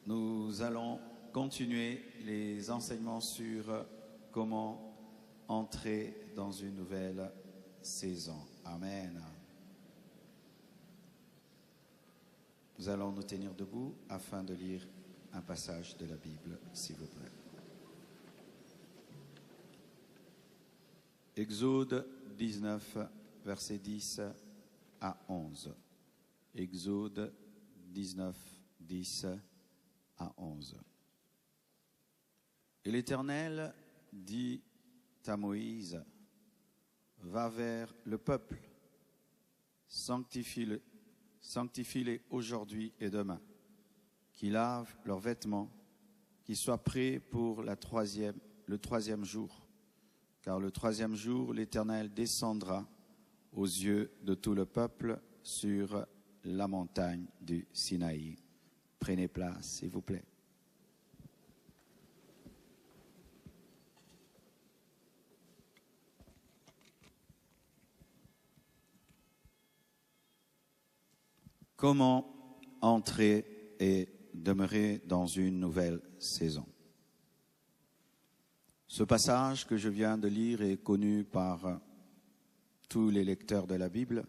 Nous allons continuer les enseignements sur comment entrer dans une nouvelle saison. Amen. Nous allons nous tenir debout afin de lire un passage de la Bible, s'il vous plaît. Exode 19, versets 10 à 11. Exode 19, 10 à 11. Et l'Éternel dit à Moïse, va vers le peuple, sanctifie-les aujourd'hui et demain, qu'ils lavent leurs vêtements, qu'ils soient prêts pour le troisième jour. Car le troisième jour, l'Éternel descendra aux yeux de tout le peuple sur la montagne du Sinaï. Prenez place, s'il vous plaît. Comment entrer et demeurer dans une nouvelle saison? Ce passage que je viens de lire est connu par tous les lecteurs de la Bible.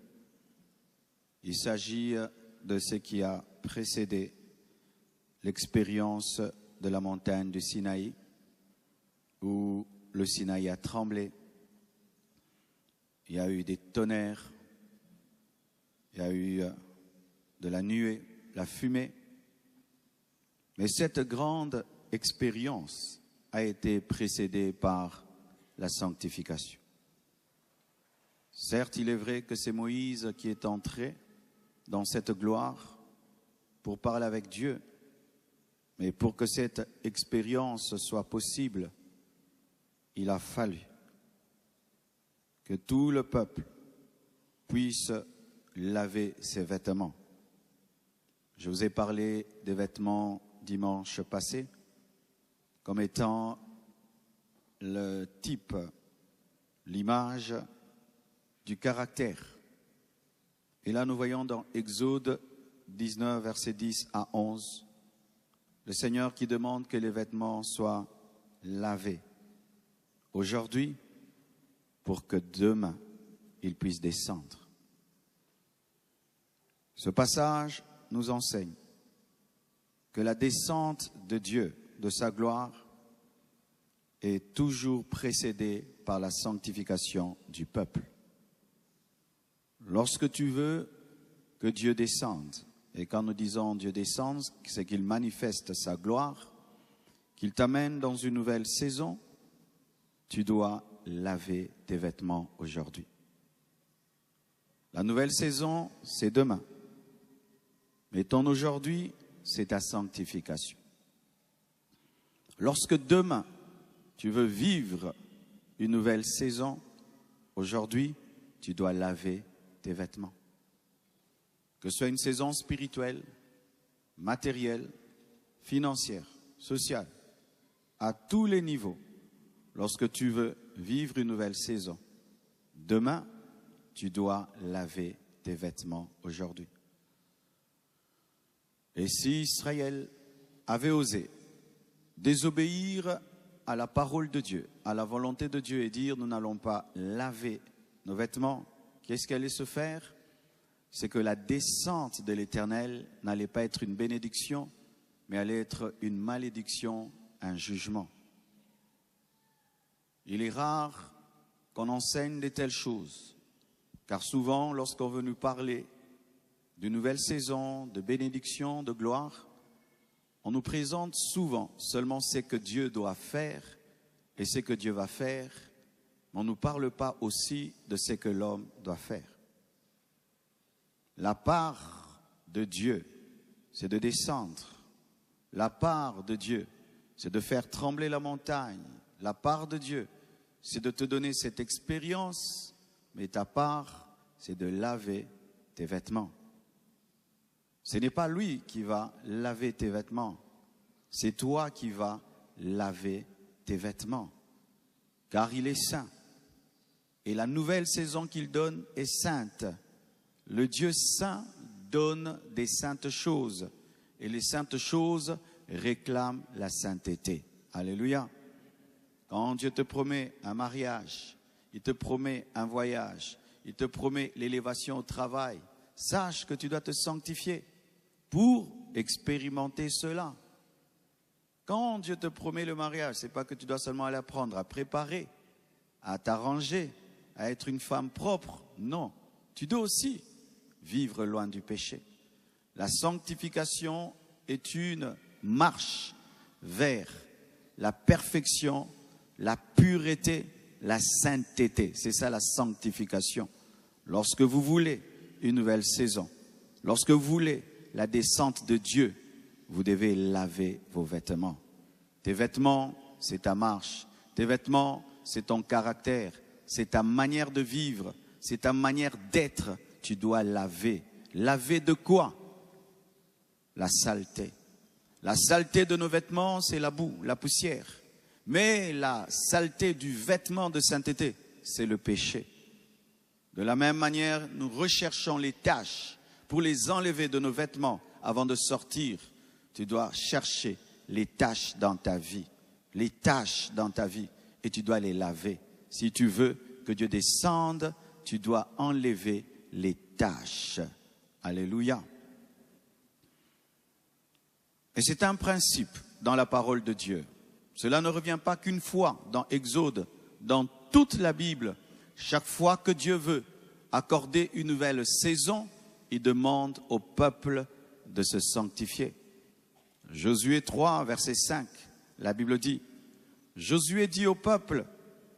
Il s'agit de ce qui a précédé l'expérience de la montagne du Sinaï, où le Sinaï a tremblé. Il y a eu des tonnerres, il y a eu de la nuée, la fumée. Mais cette grande expérience a été précédée par la sanctification. Certes, il est vrai que c'est Moïse qui est entré dans cette gloire pour parler avec Dieu, mais pour que cette expérience soit possible, il a fallu que tout le peuple puisse laver ses vêtements. Je vous ai parlé des vêtements dimanche passé comme étant le type, l'image du caractère. Et là, nous voyons dans Exode 19, versets 10 à 11, le Seigneur qui demande que les vêtements soient lavés aujourd'hui pour que demain, ils puissent descendre. Ce passage nous enseigne que la descente de Dieu, de sa gloire, est toujours précédée par la sanctification du peuple. Lorsque tu veux que Dieu descende, et quand nous disons Dieu descende, c'est qu'il manifeste sa gloire, qu'il t'amène dans une nouvelle saison, tu dois laver tes vêtements aujourd'hui. La nouvelle saison, c'est demain. Mais ton aujourd'hui, c'est ta sanctification. Lorsque demain, tu veux vivre une nouvelle saison, aujourd'hui, tu dois laver tes vêtements. Que ce soit une saison spirituelle, matérielle, financière, sociale, à tous les niveaux, lorsque tu veux vivre une nouvelle saison, demain, tu dois laver tes vêtements aujourd'hui. Et si Israël avait osé désobéir à la parole de Dieu, à la volonté de Dieu et dire nous n'allons pas laver nos vêtements, qu'est-ce qui allait se faire? C'est que la descente de l'Éternel n'allait pas être une bénédiction, mais allait être une malédiction, un jugement. Il est rare qu'on enseigne de telles choses, car souvent, lorsqu'on veut nous parler d'une nouvelle saison, de bénédiction, de gloire, on nous présente souvent seulement ce que Dieu doit faire et ce que Dieu va faire, mais on ne nous parle pas aussi de ce que l'homme doit faire. La part de Dieu, c'est de descendre. La part de Dieu, c'est de faire trembler la montagne. La part de Dieu, c'est de te donner cette expérience, mais ta part, c'est de laver tes vêtements. Ce n'est pas lui qui va laver tes vêtements, c'est toi qui vas laver tes vêtements, car il est saint. Et la nouvelle saison qu'il donne est sainte. Le Dieu saint donne des saintes choses. Et les saintes choses réclame la sainteté. Alléluia. Quand Dieu te promet un mariage, il te promet un voyage, il te promet l'élévation au travail, sache que tu dois te sanctifier pour expérimenter cela. Quand Dieu te promet le mariage, ce n'est pas que tu dois seulement aller apprendre à préparer, à t'arranger, à être une femme propre. Non, tu dois aussi vivre loin du péché. La sanctification est une marche vers la perfection, la pureté, la sainteté. C'est ça la sanctification. Lorsque vous voulez une nouvelle saison, lorsque vous voulez la descente de Dieu, vous devez laver vos vêtements. Tes vêtements, c'est ta marche. Tes vêtements, c'est ton caractère. C'est ta manière de vivre. C'est ta manière d'être. Tu dois laver. Laver de quoi? La saleté. La saleté de nos vêtements, c'est la boue, la poussière. Mais la saleté du vêtement de sainteté, c'est le péché. De la même manière, nous recherchons les taches pour les enlever de nos vêtements avant de sortir. Tu dois chercher les taches dans ta vie. Les taches dans ta vie. Et tu dois les laver. Si tu veux que Dieu descende, tu dois enlever les taches. Alléluia. Et c'est un principe dans la parole de Dieu. Cela ne revient pas qu'une fois dans Exode, dans toute la Bible. Chaque fois que Dieu veut accorder une nouvelle saison, il demande au peuple de se sanctifier. Josué 3, verset 5, la Bible dit, Josué dit au peuple,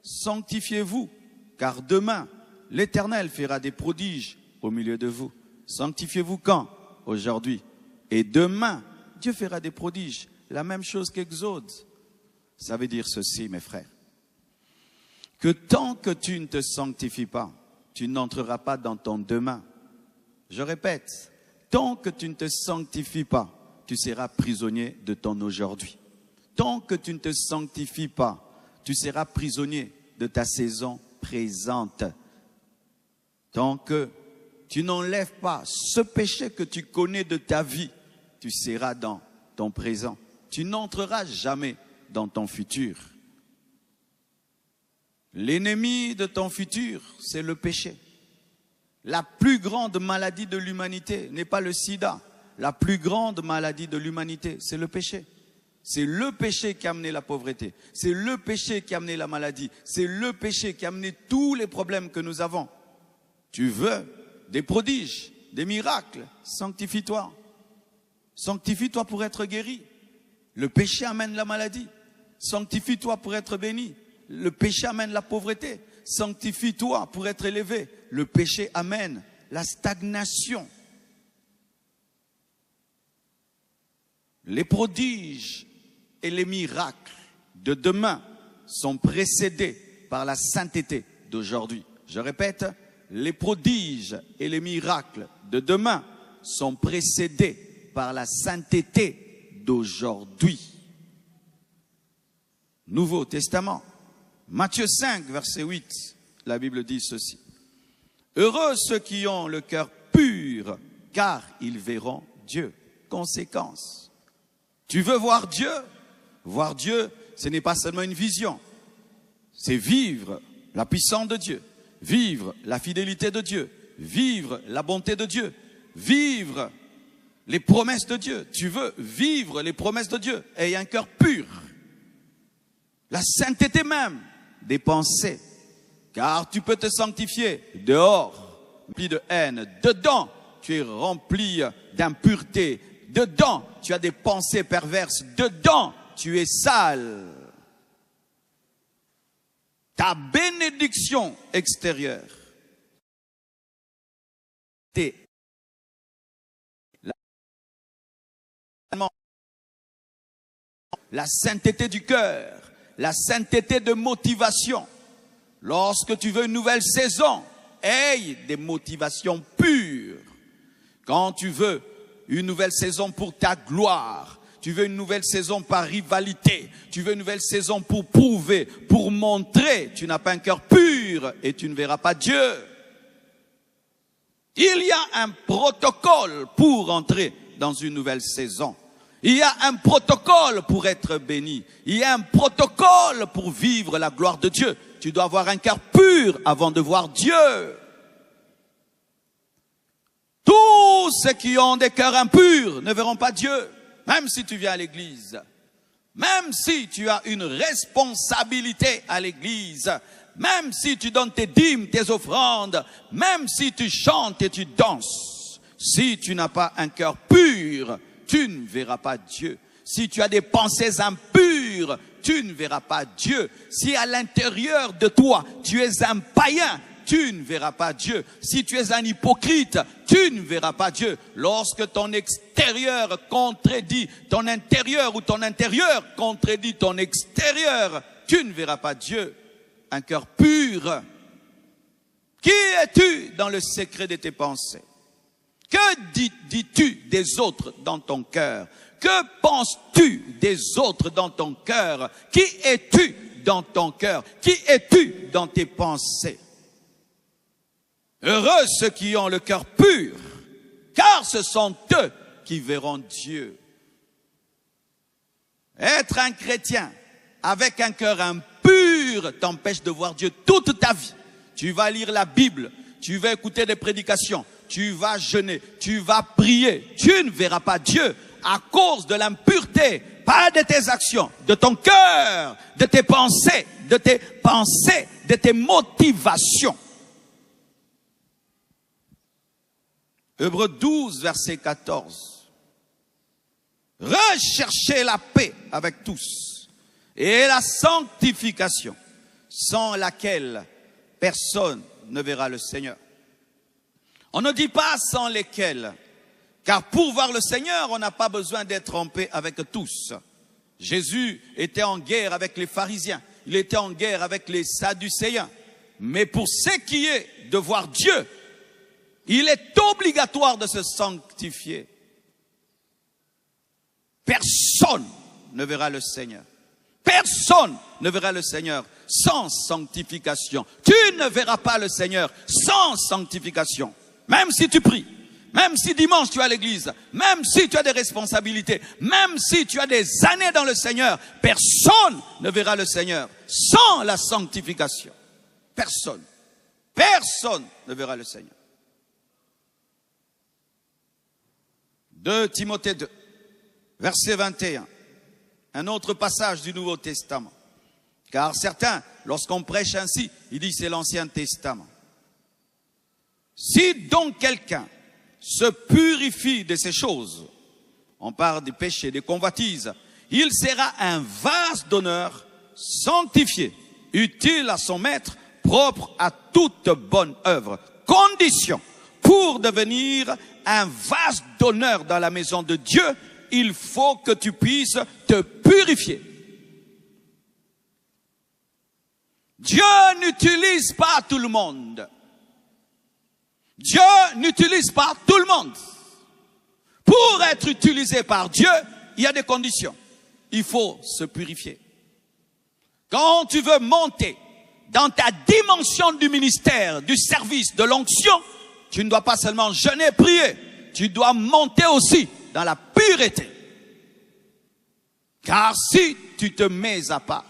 sanctifiez-vous, car demain, l'Éternel fera des prodiges au milieu de vous. Sanctifiez-vous quand? Aujourd'hui. Et demain, Dieu fera des prodiges. La même chose qu'Exode. Ça veut dire ceci, mes frères. Que tant que tu ne te sanctifies pas, tu n'entreras pas dans ton demain. Je répète, tant que tu ne te sanctifies pas, tu seras prisonnier de ton aujourd'hui. Tant que tu ne te sanctifies pas, tu seras prisonnier de ta saison présente. Tant que tu n'enlèves pas ce péché que tu connais de ta vie, tu seras dans ton présent. Tu n'entreras jamais dans ton futur. L'ennemi de ton futur, c'est le péché. La plus grande maladie de l'humanité n'est pas le sida. La plus grande maladie de l'humanité, c'est le péché. C'est le péché qui a amené la pauvreté. C'est le péché qui a amené la maladie. C'est le péché qui a amené tous les problèmes que nous avons. Tu veux des prodiges, des miracles, sanctifie-toi. Sanctifie-toi pour être guéri. Le péché amène la maladie. Sanctifie-toi pour être béni. Le péché amène la pauvreté. Sanctifie-toi pour être élevé. Le péché amène la stagnation. Les prodiges et les miracles de demain sont précédés par la sainteté d'aujourd'hui. Je répète, les prodiges et les miracles de demain sont précédés par la sainteté d'aujourd'hui. Nouveau Testament, Matthieu 5, verset 8, la Bible dit ceci. Heureux ceux qui ont le cœur pur, car ils verront Dieu. Conséquence. Tu veux voir Dieu? Voir Dieu, ce n'est pas seulement une vision. C'est vivre la puissance de Dieu, vivre la fidélité de Dieu, vivre la bonté de Dieu, vivre les promesses de Dieu. Tu veux vivre les promesses de Dieu et un cœur pur. La sainteté même des pensées. Car tu peux te sanctifier dehors, rempli de haine. Dedans, tu es rempli d'impureté. Dedans, tu as des pensées perverses. Dedans, tu es sale. Ta bénédiction extérieure, la sainteté du cœur, la sainteté de motivation. Lorsque tu veux une nouvelle saison, aie des motivations pures. Quand tu veux une nouvelle saison pour ta gloire, tu veux une nouvelle saison par rivalité, tu veux une nouvelle saison pour prouver, pour montrer, tu n'as pas un cœur pur et tu ne verras pas Dieu. Il y a un protocole pour entrer dans une nouvelle saison. Il y a un protocole pour être béni. Il y a un protocole pour vivre la gloire de Dieu. Tu dois avoir un cœur pur avant de voir Dieu. Tous ceux qui ont des cœurs impurs ne verront pas Dieu, même si tu viens à l'église. Même si tu as une responsabilité à l'église, même si tu donnes tes dîmes, tes offrandes, même si tu chantes et tu danses, si tu n'as pas un cœur pur, tu ne verras pas Dieu. Si tu as des pensées impures, tu ne verras pas Dieu. Si à l'intérieur de toi, tu es un païen, tu ne verras pas Dieu. Si tu es un hypocrite, tu ne verras pas Dieu. Lorsque ton extérieur contredit ton intérieur ou ton intérieur contredit ton extérieur, tu ne verras pas Dieu. Un cœur pur. Qui es-tu dans le secret de tes pensées? Que dis-tu des autres dans ton cœur? Que penses-tu des autres dans ton cœur? Qui es-tu dans ton cœur? Qui es-tu dans tes pensées? Heureux ceux qui ont le cœur pur, car ce sont eux qui verront Dieu. Être un chrétien avec un cœur impur t'empêche de voir Dieu toute ta vie. Tu vas lire la Bible, tu vas écouter des prédications, tu vas jeûner, tu vas prier. Tu ne verras pas Dieu à cause de l'impureté, pas de tes actions, de ton cœur, de tes pensées, de tes motivations. Hébreux 12, verset 14. Recherchez la paix avec tous et la sanctification, sans laquelle personne ne verra le Seigneur. On ne dit pas sans lesquels, car pour voir le Seigneur, on n'a pas besoin d'être en paix avec tous. Jésus était en guerre avec les pharisiens, il était en guerre avec les sadducéens. Mais pour ce qui est de voir Dieu, il est obligatoire de se sanctifier. Personne ne verra le Seigneur. Personne ne verra le Seigneur sans sanctification. Tu ne verras pas le Seigneur sans sanctification. Même si tu pries, même si dimanche tu es à l'église, même si tu as des responsabilités, même si tu as des années dans le Seigneur, personne ne verra le Seigneur sans la sanctification. Personne. Personne ne verra le Seigneur. 2 Timothée 2, verset 21. Un autre passage du Nouveau Testament. Car certains, lorsqu'on prêche ainsi, ils disent c'est l'Ancien Testament. Si donc quelqu'un se purifie de ces choses, on parle des péchés, des convoitises, il sera un vase d'honneur, sanctifié, utile à son maître, propre à toute bonne œuvre. Condition, pour devenir un vase d'honneur dans la maison de Dieu, il faut que tu puisses te purifier. Dieu n'utilise pas tout le monde. Dieu n'utilise pas tout le monde. Pour être utilisé par Dieu, il y a des conditions. Il faut se purifier. Quand tu veux monter dans ta dimension du ministère, du service, de l'onction, tu ne dois pas seulement jeûner, prier. Tu dois monter aussi dans la pureté. Car si tu te mets à part,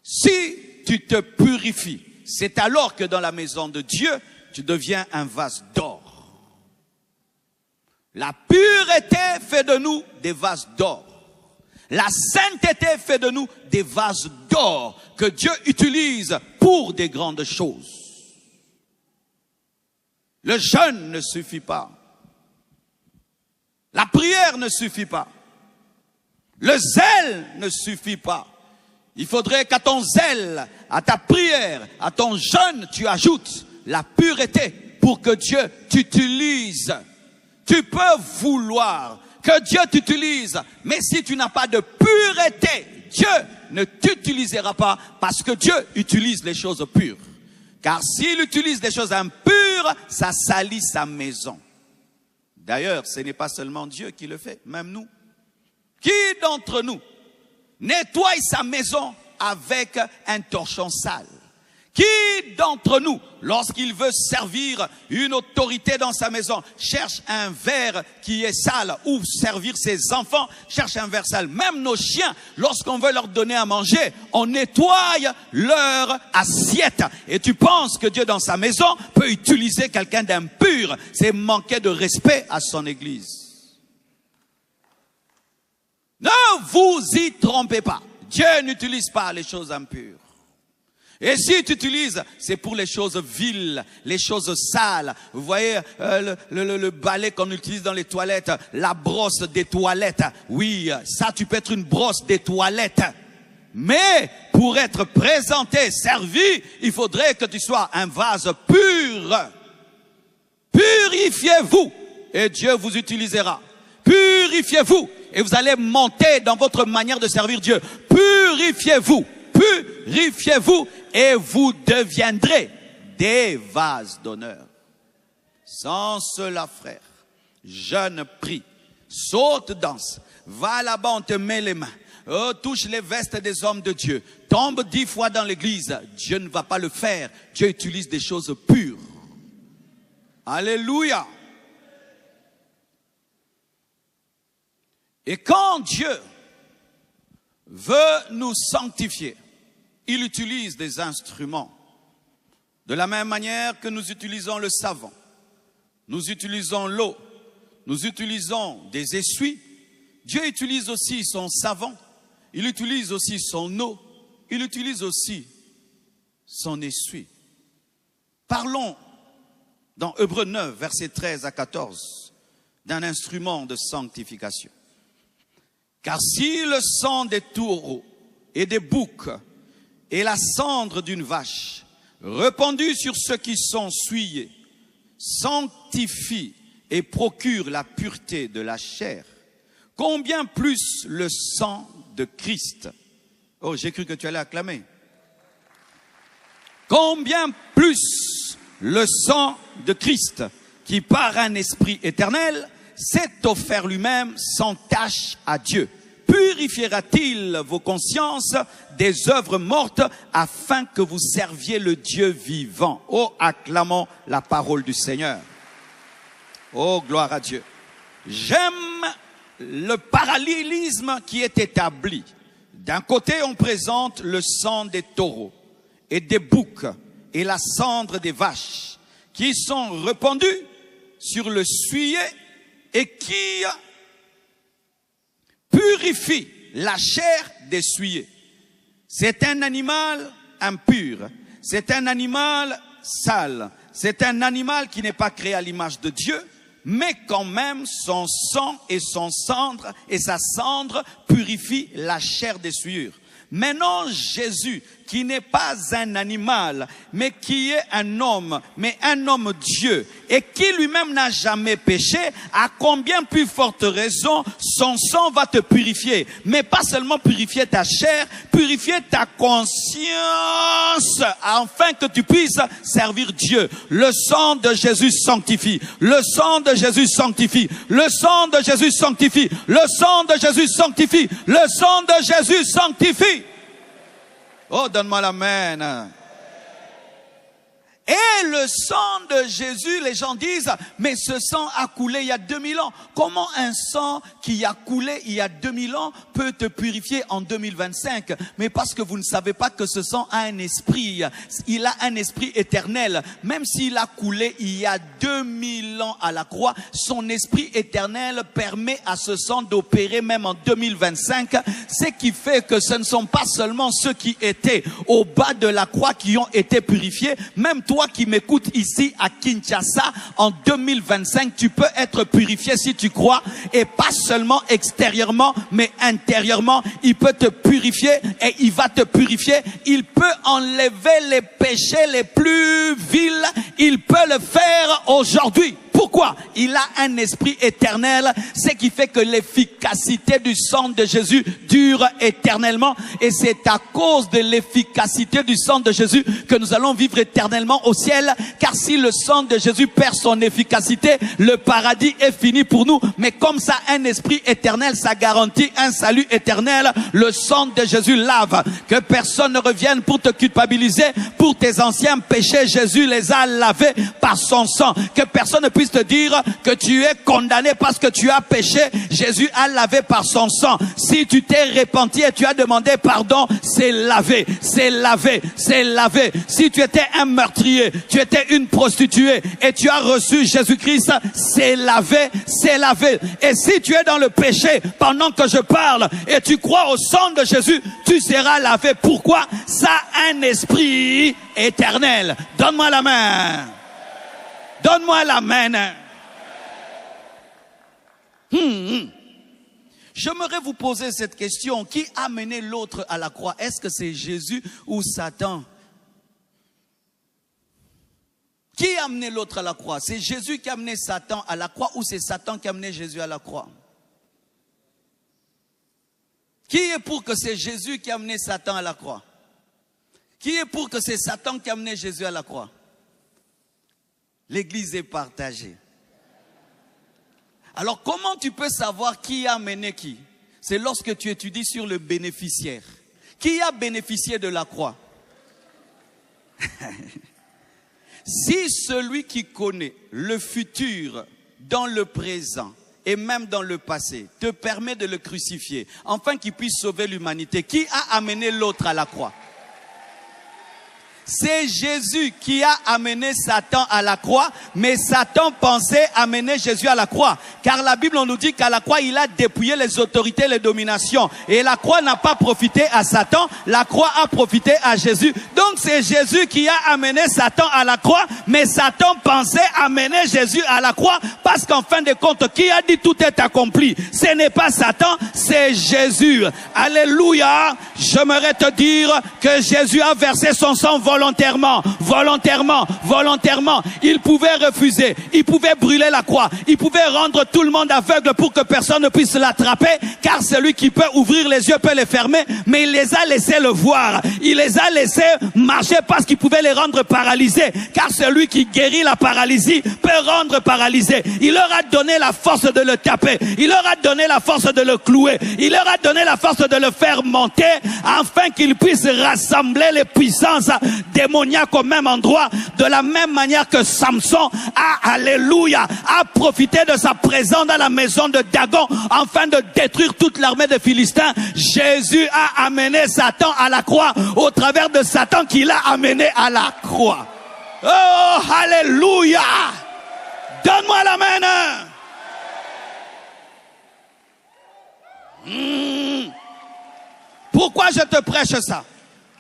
si tu te purifies, c'est alors que dans la maison de Dieu, tu deviens un vase d'or. La pureté fait de nous des vases d'or. La sainteté fait de nous des vases d'or que Dieu utilise pour des grandes choses. Le jeûne ne suffit pas. La prière ne suffit pas. Le zèle ne suffit pas. Il faudrait qu'à ton zèle, à ta prière, à ton jeûne, tu ajoutes la pureté pour que Dieu t'utilise. Tu peux vouloir que Dieu t'utilise, mais si tu n'as pas de pureté, Dieu ne t'utilisera pas parce que Dieu utilise les choses pures. Car s'il utilise des choses impures, ça salit sa maison. D'ailleurs, ce n'est pas seulement Dieu qui le fait, même nous. Qui d'entre nous nettoie sa maison avec un torchon sale? Qui d'entre nous, lorsqu'il veut servir une autorité dans sa maison, cherche un verre qui est sale, ou servir ses enfants, cherche un verre sale? Même nos chiens, lorsqu'on veut leur donner à manger, on nettoie leur assiette. Et tu penses que Dieu dans sa maison peut utiliser quelqu'un d'impur? C'est manquer de respect à son église. Ne vous y trompez pas. Dieu n'utilise pas les choses impures. Et si tu utilises, c'est pour les choses viles, les choses sales. Vous voyez le balai qu'on utilise dans les toilettes, la brosse des toilettes. Oui, ça tu peux être une brosse des toilettes. Mais pour être présenté, servi, il faudrait que tu sois un vase pur. Purifiez-vous et Dieu vous utilisera. Purifiez-vous et vous allez monter dans votre manière de servir Dieu. Purifiez-vous. Purifiez-vous et vous deviendrez des vases d'honneur. Sans cela, frère, jeûne, prie, saute, danse, va là-bas, on te met les mains, touche les vestes des hommes de Dieu, tombe 10 fois dans l'église. Dieu ne va pas le faire. Dieu utilise des choses pures. Alléluia. Et quand Dieu veut nous sanctifier, il utilise des instruments. De la même manière que nous utilisons le savon, nous utilisons l'eau, nous utilisons des essuies, Dieu utilise aussi son savon, il utilise aussi son eau, il utilise aussi son essuie. Parlons dans Hébreux 9, versets 13 à 14, d'un instrument de sanctification. Car si le sang des taureaux et des boucs et la cendre d'une vache, répandue sur ceux qui sont souillés, sanctifie et procure la pureté de la chair, combien plus le sang de Christ. Oh, j'ai cru que tu allais acclamer. Combien plus le sang de Christ, qui par un esprit éternel s'est offert lui-même sans tache à Dieu, purifiera-t-il vos consciences des œuvres mortes afin que vous serviez le Dieu vivant? Oh, acclamons la parole du Seigneur. Oh, gloire à Dieu. J'aime le parallélisme qui est établi. D'un côté, on présente le sang des taureaux et des boucs et la cendre des vaches qui sont répandus sur le souillet et qui purifie la chair des souillés. C'est un animal impur, c'est un animal sale, c'est un animal qui n'est pas créé à l'image de Dieu, mais quand même son sang et son cendre et sa cendre purifient la chair des souillures. Maintenant, Jésus, qui n'est pas un animal, mais qui est un homme Dieu, et qui lui-même n'a jamais péché, à combien plus forte raison son sang va te purifier. Mais pas seulement purifier ta chair, purifier ta conscience, afin que tu puisses servir Dieu. Le sang de Jésus sanctifie. Le sang de Jésus sanctifie. Le sang de Jésus sanctifie. Le sang de Jésus sanctifie. Le sang de Jésus sanctifie. Oh, donne-moi l'amen. Et le sang de Jésus, les gens disent, mais ce sang a coulé il y a 2000 ans. Comment un sang qui a coulé il y a 2000 ans peut te purifier en 2025? Mais parce que vous ne savez pas que ce sang a un esprit. Il a un esprit éternel. Même s'il a coulé il y a 2000 ans à la croix, son esprit éternel permet à ce sang d'opérer même en 2025. Ce qui fait que ce ne sont pas seulement ceux qui étaient au bas de la croix qui ont été purifiés. Même toi qui m'écoutes ici à Kinshasa, en 2025, tu peux être purifié si tu crois, et pas seulement extérieurement, mais intérieurement. Il peut te purifier et il va te purifier. Il peut enlever les péchés les plus vils. Il peut le faire aujourd'hui. Pourquoi? Il a un esprit éternel, ce qui fait que l'efficacité du sang de Jésus dure éternellement. Et c'est à cause de l'efficacité du sang de Jésus que nous allons vivre éternellement au ciel. Car si le sang de Jésus perd son efficacité, le paradis est fini pour nous. Mais comme ça, un esprit éternel, ça garantit un salut éternel. Le sang de Jésus lave. Que personne ne revienne pour te culpabiliser. Pour tes anciens péchés, Jésus les a lavés par son sang. Que personne ne puisse te dire que tu es condamné parce que tu as péché. Jésus a lavé par son sang. Si tu t'es repenti et tu as demandé pardon, c'est lavé, c'est lavé, c'est lavé. Si tu étais un meurtrier, tu étais une prostituée et tu as reçu Jésus-Christ, c'est lavé, c'est lavé. Et si tu es dans le péché pendant que je parle et tu crois au sang de Jésus, tu seras lavé. Pourquoi? Ça a un esprit éternel. Donne-moi la main. Donne-moi la main. J'aimerais vous poser cette question. Qui a mené l'autre à la croix? Est-ce que c'est Jésus ou Satan? Qui a amené l'autre à la croix? C'est Jésus qui a amené Satan à la croix ou c'est Satan qui a amené Jésus à la croix? Qui est pour que c'est Jésus qui a amené Satan à la croix? Qui est pour que c'est Satan qui a amené Jésus à la croix? L'église est partagée. Alors comment tu peux savoir qui a mené qui? C'est lorsque tu étudies sur le bénéficiaire. Qui a bénéficié de la croix? Si celui qui connaît le futur dans le présent et même dans le passé te permet de le crucifier, afin qu'il puisse sauver l'humanité, qui a amené l'autre à la croix? C'est Jésus qui a amené Satan à la croix, mais Satan pensait amener Jésus à la croix. Car la Bible, on nous dit qu'à la croix, il a dépouillé les autorités, les dominations. Et la croix n'a pas profité à Satan, la croix a profité à Jésus. Donc c'est Jésus qui a amené Satan à la croix, mais Satan pensait amener Jésus à la croix, parce qu'en fin de compte, qui a dit tout est accompli? Ce n'est pas Satan, c'est Jésus. Alléluia. J'aimerais te dire que Jésus a versé son sang volontairement. Il pouvait refuser, il pouvait brûler la croix, il pouvait rendre tout le monde aveugle pour que personne ne puisse l'attraper, car celui qui peut ouvrir les yeux peut les fermer, mais il les a laissés le voir, il les a laissés marcher parce qu'il pouvait les rendre paralysés, car celui qui guérit la paralysie peut rendre paralysé. Il leur a donné la force de le taper, il leur a donné la force de le clouer, il leur a donné la force de le faire monter, afin qu'il puisse rassembler les puissances démoniaque au même endroit, de la même manière que Samson a, alléluia, a profité de sa présence dans la maison de Dagon afin de détruire toute l'armée des Philistins. Jésus a amené Satan à la croix au travers de Satan qu'il a amené à la croix. Oh, alléluia! Donne-moi la main. Pourquoi je te prêche ça?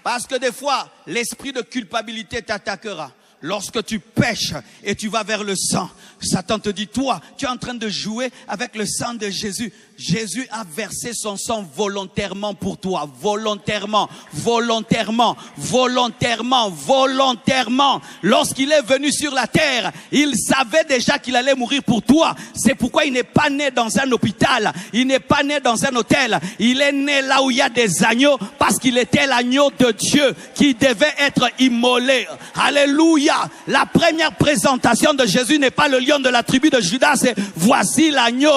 Parce que des fois, l'esprit de culpabilité t'attaquera. Lorsque tu pèches et tu vas vers le sang, Satan te dit, toi, tu es en train de jouer avec le sang de Jésus. Jésus a versé son sang volontairement pour toi. Volontairement. Lorsqu'il est venu sur la terre, il savait déjà qu'il allait mourir pour toi. C'est pourquoi il n'est pas né dans un hôpital. Il n'est pas né dans un hôtel. Il est né là où il y a des agneaux, parce qu'il était l'agneau de Dieu qui devait être immolé. Alléluia. La première présentation de Jésus n'est pas le lion de la tribu de Judas, c'est voici l'agneau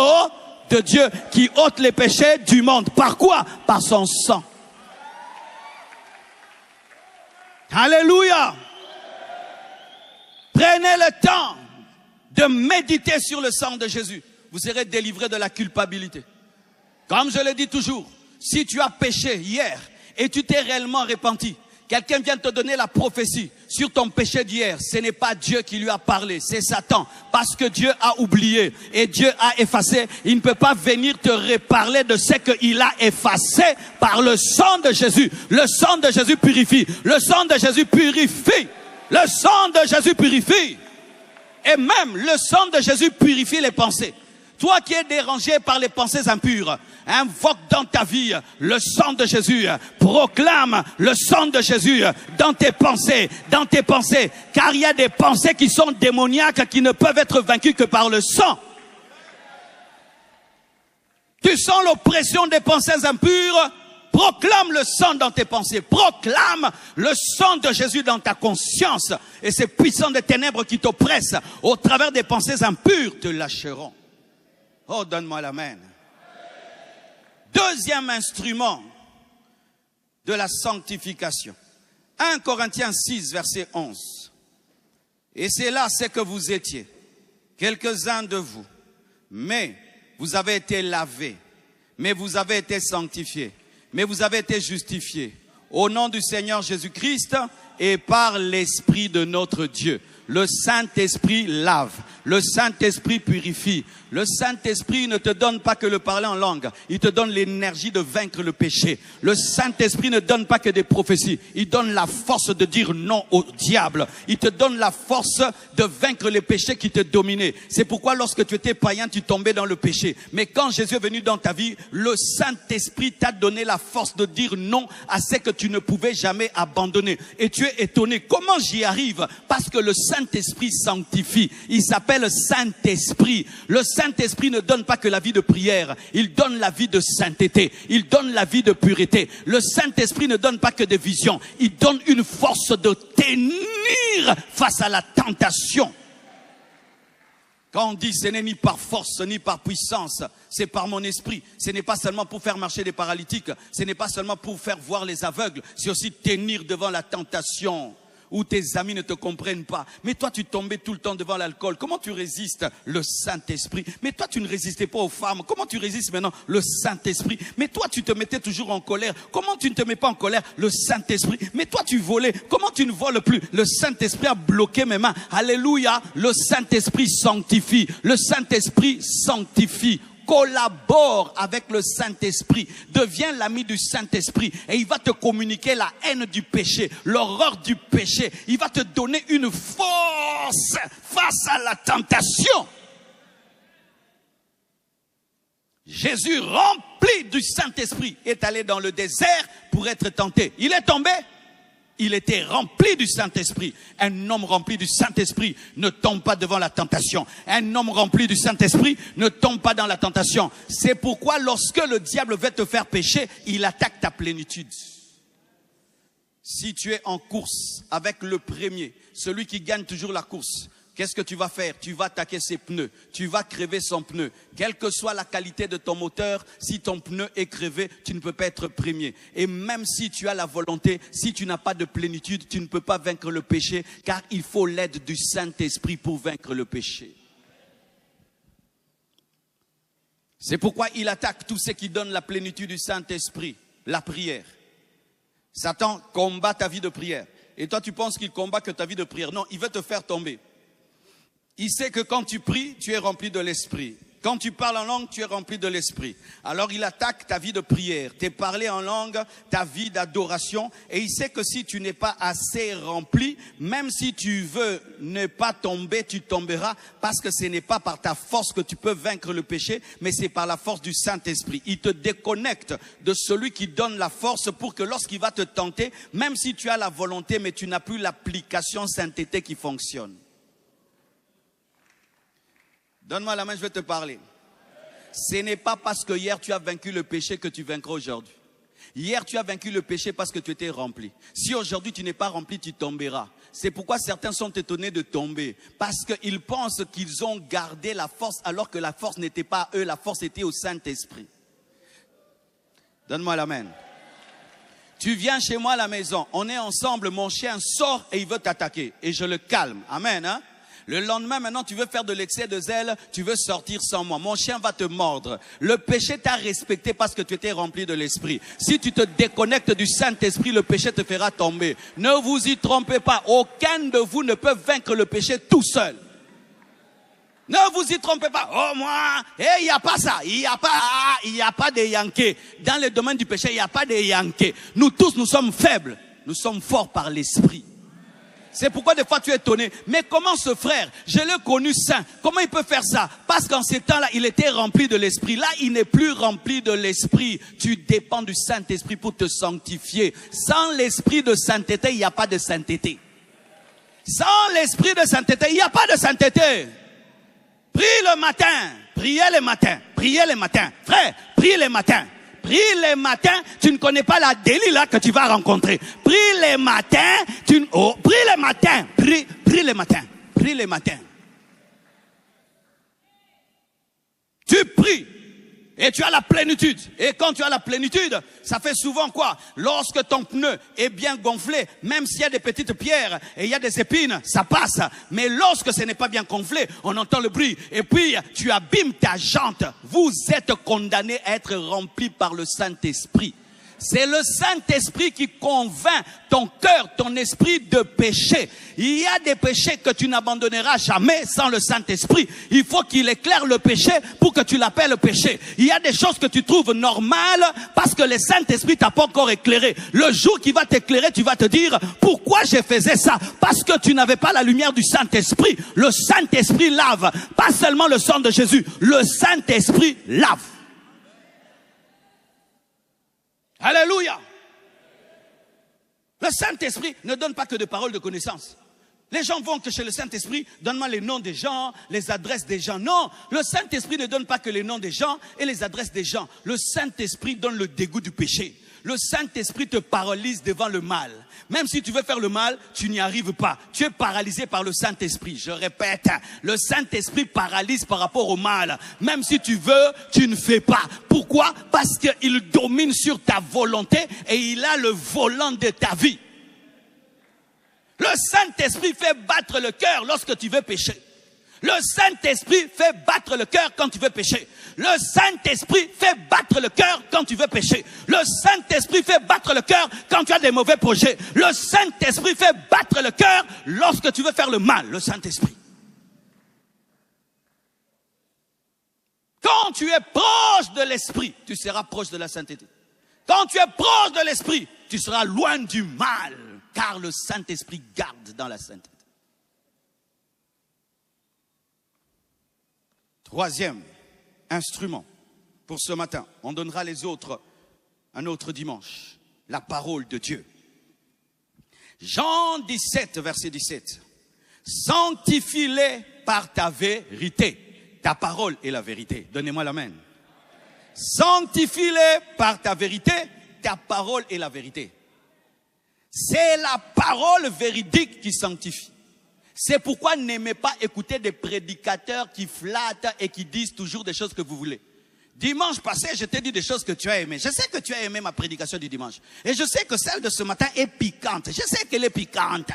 de Dieu qui ôte les péchés du monde. Par quoi? Par son sang. Alléluia. Prenez le temps de méditer sur le sang de Jésus. Vous serez délivrés de la culpabilité. Comme je le dis toujours, si tu as péché hier et tu t'es réellement repenti, quelqu'un vient te donner la prophétie sur ton péché d'hier, ce n'est pas Dieu qui lui a parlé, c'est Satan. Parce que Dieu a oublié et Dieu a effacé. Il ne peut pas venir te reparler de ce qu'il a effacé par le sang de Jésus. Le sang de Jésus purifie. Le sang de Jésus purifie. Le sang de Jésus purifie. Et même le sang de Jésus purifie les pensées. Toi qui es dérangé par les pensées impures, invoque dans ta vie le sang de Jésus. Proclame le sang de Jésus dans tes pensées, car il y a des pensées qui sont démoniaques, qui ne peuvent être vaincues que par le sang. Tu sens l'oppression des pensées impures? Proclame le sang dans tes pensées. Proclame le sang de Jésus dans ta conscience. Et ces puissants des ténèbres qui t'oppressent au travers des pensées impures te lâcheront. Oh, donne-moi l'amen. Deuxième instrument de la sanctification. 1 Corinthiens 6, verset 11. Et c'est là ce que vous étiez, quelques-uns de vous. Mais vous avez été lavés, mais vous avez été sanctifiés, mais vous avez été justifiés au nom du Seigneur Jésus-Christ et par l'Esprit de notre Dieu. Le Saint-Esprit lave, le Saint-Esprit purifie. Le Saint-Esprit ne te donne pas que le parler en langue, il te donne l'énergie de vaincre le péché. Le Saint-Esprit ne donne pas que des prophéties, il donne la force de dire non au diable. Il te donne la force de vaincre les péchés qui te dominaient. C'est pourquoi lorsque tu étais païen, tu tombais dans le péché. Mais quand Jésus est venu dans ta vie, le Saint-Esprit t'a donné la force de dire non à ce que tu ne pouvais jamais abandonner. Et tu es étonné, comment j'y arrive? Parce que le Saint-Esprit sanctifie. Il s'appelle Saint-Esprit. Le Saint-Esprit ne donne pas que la vie de prière, il donne la vie de sainteté, il donne la vie de pureté. Le Saint-Esprit ne donne pas que des visions, il donne une force de tenir face à la tentation. Quand on dit ce n'est ni par force ni par puissance, c'est par mon esprit. Ce n'est pas seulement pour faire marcher des paralytiques, ce n'est pas seulement pour faire voir les aveugles, c'est aussi tenir devant la tentation. Où tes amis ne te comprennent pas. Mais toi, tu tombais tout le temps devant l'alcool. Comment tu résistes? Le Saint-Esprit. Mais toi, tu ne résistais pas aux femmes. Comment tu résistes maintenant? Le Saint-Esprit. Mais toi, tu te mettais toujours en colère. Comment tu ne te mets pas en colère? Le Saint-Esprit. Mais toi, tu volais. Comment tu ne voles plus? Le Saint-Esprit a bloqué mes mains. Alléluia. Le Saint-Esprit sanctifie. Le Saint-Esprit sanctifie. Collabore avec le Saint-Esprit, deviens l'ami du Saint-Esprit et il va te communiquer la haine du péché, l'horreur du péché. Il va te donner une force face à la tentation. Jésus, rempli du Saint-Esprit, est allé dans le désert pour être tenté. Il est tombé. Il était rempli du Saint-Esprit. Un homme rempli du Saint-Esprit ne tombe pas devant la tentation. Un homme rempli du Saint-Esprit ne tombe pas dans la tentation. C'est pourquoi lorsque le diable veut te faire pécher, il attaque ta plénitude. Si tu es en course avec le premier, celui qui gagne toujours la course, qu'est-ce que tu vas faire? Tu vas attaquer ses pneus, tu vas crever son pneu. Quelle que soit la qualité de ton moteur, si ton pneu est crevé, tu ne peux pas être premier. Et même si tu as la volonté, si tu n'as pas de plénitude, tu ne peux pas vaincre le péché, car il faut l'aide du Saint-Esprit pour vaincre le péché. C'est pourquoi il attaque tout ce qui donne la plénitude du Saint-Esprit, la prière. Satan combat ta vie de prière. Et toi, tu penses qu'il combat que ta vie de prière. Non, il veut te faire tomber. Il sait que quand tu pries, tu es rempli de l'esprit. Quand tu parles en langue, tu es rempli de l'esprit. Alors il attaque ta vie de prière, tes parler en langue, ta vie d'adoration. Et il sait que si tu n'es pas assez rempli, même si tu veux ne pas tomber, tu tomberas. Parce que ce n'est pas par ta force que tu peux vaincre le péché, mais c'est par la force du Saint-Esprit. Il te déconnecte de celui qui donne la force pour que lorsqu'il va te tenter, même si tu as la volonté, mais tu n'as plus l'application sainteté qui fonctionne. Donne-moi la main, je vais te parler. Ce n'est pas parce que hier tu as vaincu le péché que tu vaincras aujourd'hui. Hier tu as vaincu le péché parce que tu étais rempli. Si aujourd'hui tu n'es pas rempli, tu tomberas. C'est pourquoi certains sont étonnés de tomber. Parce qu'ils pensent qu'ils ont gardé la force alors que la force n'était pas à eux, la force était au Saint-Esprit. Donne-moi la main. Tu viens chez moi à la maison, on est ensemble, mon chien sort et il veut t'attaquer. Et je le calme. Amen, hein? Le lendemain, maintenant, tu veux faire de l'excès de zèle, tu veux sortir sans moi. Mon chien va te mordre. Le péché t'a respecté parce que tu étais rempli de l'esprit. Si tu te déconnectes du Saint-Esprit, le péché te fera tomber. Ne vous y trompez pas. Aucun de vous ne peut vaincre le péché tout seul. Ne vous y trompez pas. Oh, moi, il n'y a pas ça. Il n'y a pas de Yankee. Dans le domaine du péché, il n'y a pas de Yankee. Nous tous, nous sommes faibles. Nous sommes forts par l'esprit. C'est pourquoi des fois tu es étonné. Mais comment ce frère, je l'ai connu saint, comment il peut faire ça? Parce qu'en ces temps-là, il était rempli de l'esprit. Là, il n'est plus rempli de l'esprit. Tu dépends du Saint-Esprit pour te sanctifier. Sans l'esprit de sainteté, il n'y a pas de sainteté. Sans l'esprit de sainteté, il n'y a pas de sainteté. Prie le matin, priez le matin, priez le matin. Frère, prie le matin. Prie les matins, tu ne connais pas la Delilah que tu vas rencontrer. Prie les matins, prie les matins, prie les matins, prie les matins. Tu pries et tu as la plénitude. Et quand tu as la plénitude, ça fait souvent quoi? Lorsque ton pneu est bien gonflé, même s'il y a des petites pierres et il y a des épines, ça passe. Mais lorsque ce n'est pas bien gonflé, on entend le bruit. Et puis, tu abîmes ta jante. Vous êtes condamnés à être remplis par le Saint-Esprit. C'est le Saint-Esprit qui convainc ton cœur, ton esprit de péché. Il y a des péchés que tu n'abandonneras jamais sans le Saint-Esprit. Il faut qu'il éclaire le péché pour que tu l'appelles péché. Il y a des choses que tu trouves normales parce que le Saint-Esprit t'a pas encore éclairé. Le jour qu'il va t'éclairer, tu vas te dire pourquoi je faisais ça? Parce que tu n'avais pas la lumière du Saint-Esprit. Le Saint-Esprit lave. Pas seulement le sang de Jésus. Le Saint-Esprit lave. Alléluia. Le Saint-Esprit ne donne pas que des paroles de connaissance. Les gens vont que chez le Saint-Esprit, donne-moi les noms des gens, les adresses des gens. Non, le Saint-Esprit ne donne pas que les noms des gens et les adresses des gens. Le Saint-Esprit donne le dégoût du péché. Le Saint-Esprit te paralyse devant le mal. Même si tu veux faire le mal, tu n'y arrives pas. Tu es paralysé par le Saint-Esprit. Je répète, le Saint-Esprit paralyse par rapport au mal. Même si tu veux, tu ne fais pas. Pourquoi? Parce qu'il domine sur ta volonté et il a le volant de ta vie. Le Saint-Esprit fait battre le cœur lorsque tu veux pécher. Le Saint-Esprit fait battre le cœur quand tu veux pécher. Le Saint-Esprit fait battre le cœur quand tu veux pécher. Le Saint-Esprit fait battre le cœur quand tu as des mauvais projets. Le Saint-Esprit fait battre le cœur lorsque tu veux faire le mal. Le Saint-Esprit. Quand tu es proche de l'Esprit, tu seras proche de la sainteté. Quand tu es proche de l'Esprit, tu seras loin du mal. Car le Saint-Esprit garde dans la sainteté. Troisième instrument pour ce matin. On donnera les autres un autre dimanche. La parole de Dieu. Jean 17, verset 17. Sanctifie-les par ta vérité. Ta parole est la vérité. Donnez-moi l'amen. Sanctifie-les par ta vérité. Ta parole est la vérité. C'est la parole véridique qui sanctifie. C'est pourquoi n'aimez pas écouter des prédicateurs qui flattent et qui disent toujours des choses que vous voulez. Dimanche passé, je t'ai dit des choses que tu as aimées. Je sais que tu as aimé ma prédication du dimanche. Et je sais que celle de ce matin est piquante. Je sais qu'elle est piquante.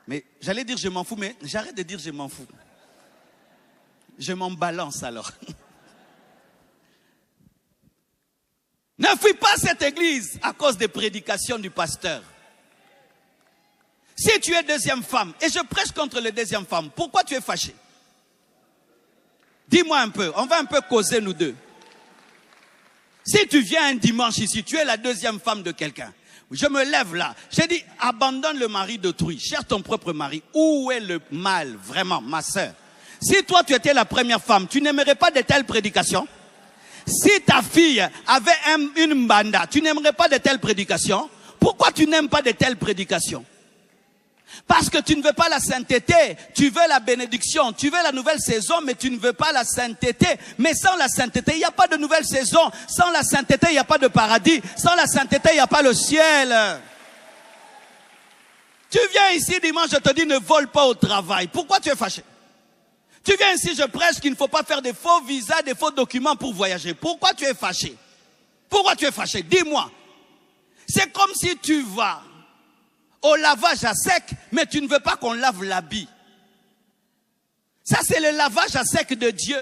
Mais j'allais dire je m'en fous, mais j'arrête de dire je m'en fous. Je m'en balance alors. Ne fuis pas cette église à cause des prédications du pasteur. Si tu es deuxième femme, et je prêche contre les deuxièmes femmes, pourquoi tu es fâché? Dis-moi un peu, on va un peu causer nous deux. Si tu viens un dimanche ici, tu es la deuxième femme de quelqu'un. Je me lève là, j'ai dit, abandonne le mari d'autrui, cherche ton propre mari. Où est le mal, vraiment, ma sœur? Si toi tu étais la première femme, tu n'aimerais pas de telles prédications? Si ta fille avait une mbanda, tu n'aimerais pas de telles prédications? Pourquoi tu n'aimes pas de telles prédications? Parce que tu ne veux pas la sainteté, tu veux la bénédiction, tu veux la nouvelle saison, mais tu ne veux pas la sainteté. Mais sans la sainteté, il n'y a pas de nouvelle saison. Sans la sainteté, il n'y a pas de paradis. Sans la sainteté, il n'y a pas le ciel. Tu viens ici dimanche, je te dis ne vole pas au travail. Pourquoi tu es fâché? Tu viens ici, je prêche qu'il ne faut pas faire des faux visas, des faux documents pour voyager. Pourquoi tu es fâché? Pourquoi tu es fâché? Dis-moi. C'est comme si tu vas au lavage à sec, mais tu ne veux pas qu'on lave l'habit. Ça, c'est le lavage à sec de Dieu.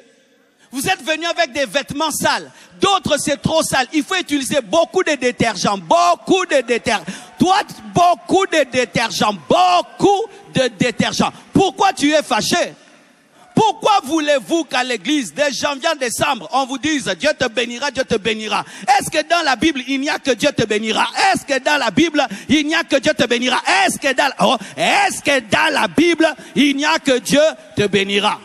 Vous êtes venus avec des vêtements sales. D'autres, c'est trop sale. Il faut utiliser beaucoup de détergents. Beaucoup de détergents. Toi, beaucoup de détergents. Beaucoup de détergents. Pourquoi tu es fâché? Pourquoi voulez-vous qu'à l'église, de janvier à décembre, on vous dise Dieu te bénira, Dieu te bénira? Est-ce que dans la Bible, il n'y a que Dieu te bénira? Est-ce que dans la Bible, il n'y a que Dieu te bénira? Est-ce que dans la Bible, il n'y a que Dieu te bénira?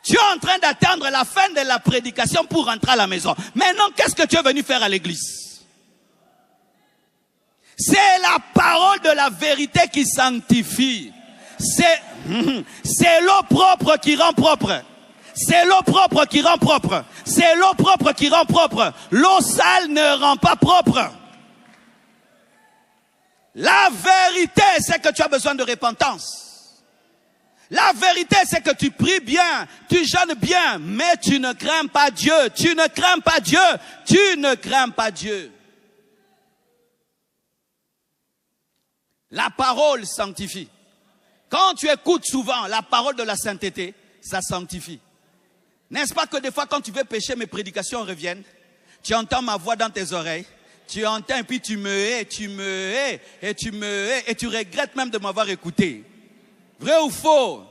Tu es en train d'attendre la fin de la prédication pour rentrer à la maison. Maintenant, qu'est-ce que tu es venu faire à l'église? C'est la parole de la vérité qui sanctifie. C'est l'eau propre qui rend propre. C'est l'eau propre qui rend propre. C'est l'eau propre qui rend propre. L'eau sale ne rend pas propre. La vérité, c'est que tu as besoin de repentance. La vérité, c'est que tu pries bien, tu jeûnes bien, mais tu ne crains pas Dieu. Tu ne crains pas Dieu. Tu ne crains pas Dieu. La parole sanctifie. Quand tu écoutes souvent la parole de la sainteté, ça sanctifie. N'est-ce pas que des fois quand tu veux pécher, mes prédications reviennent? Tu entends ma voix dans tes oreilles. Tu entends et puis tu me hais, et tu regrettes même de m'avoir écouté. Vrai ou faux?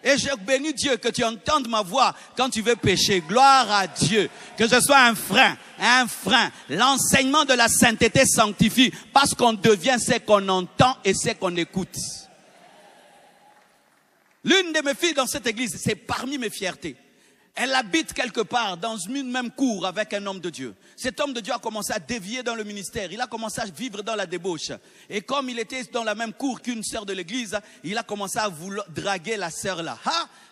Et je bénis Dieu que tu entendes ma voix quand tu veux pécher. Gloire à Dieu. Que ce soit un frein. L'enseignement de la sainteté sanctifie parce qu'on devient ce qu'on entend et ce qu'on écoute. L'une de mes filles dans cette église, c'est parmi mes fiertés. Elle habite quelque part dans une même cour avec un homme de Dieu. Cet homme de Dieu a commencé à dévier dans le ministère. Il a commencé à vivre dans la débauche. Et comme il était dans la même cour qu'une sœur de l'église, il a commencé à vouloir draguer la sœur là.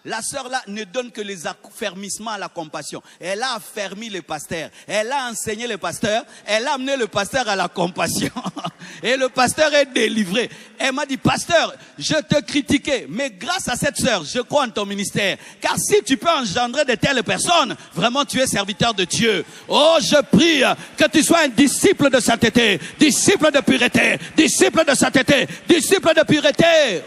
La sœur là ne donne que les affermissements à la compassion. Elle a affermi les pasteurs. Elle a enseigné les pasteurs. Elle a amené le pasteur à la compassion. Et le pasteur est délivré. Elle m'a dit, pasteur, je te critiquais, mais grâce à cette sœur, je crois en ton ministère. Car si tu peux engendrer de telles personnes, vraiment tu es serviteur de Dieu. Oh, je prie que tu sois un disciple de sainteté, disciple de pureté, disciple de sainteté, disciple de pureté.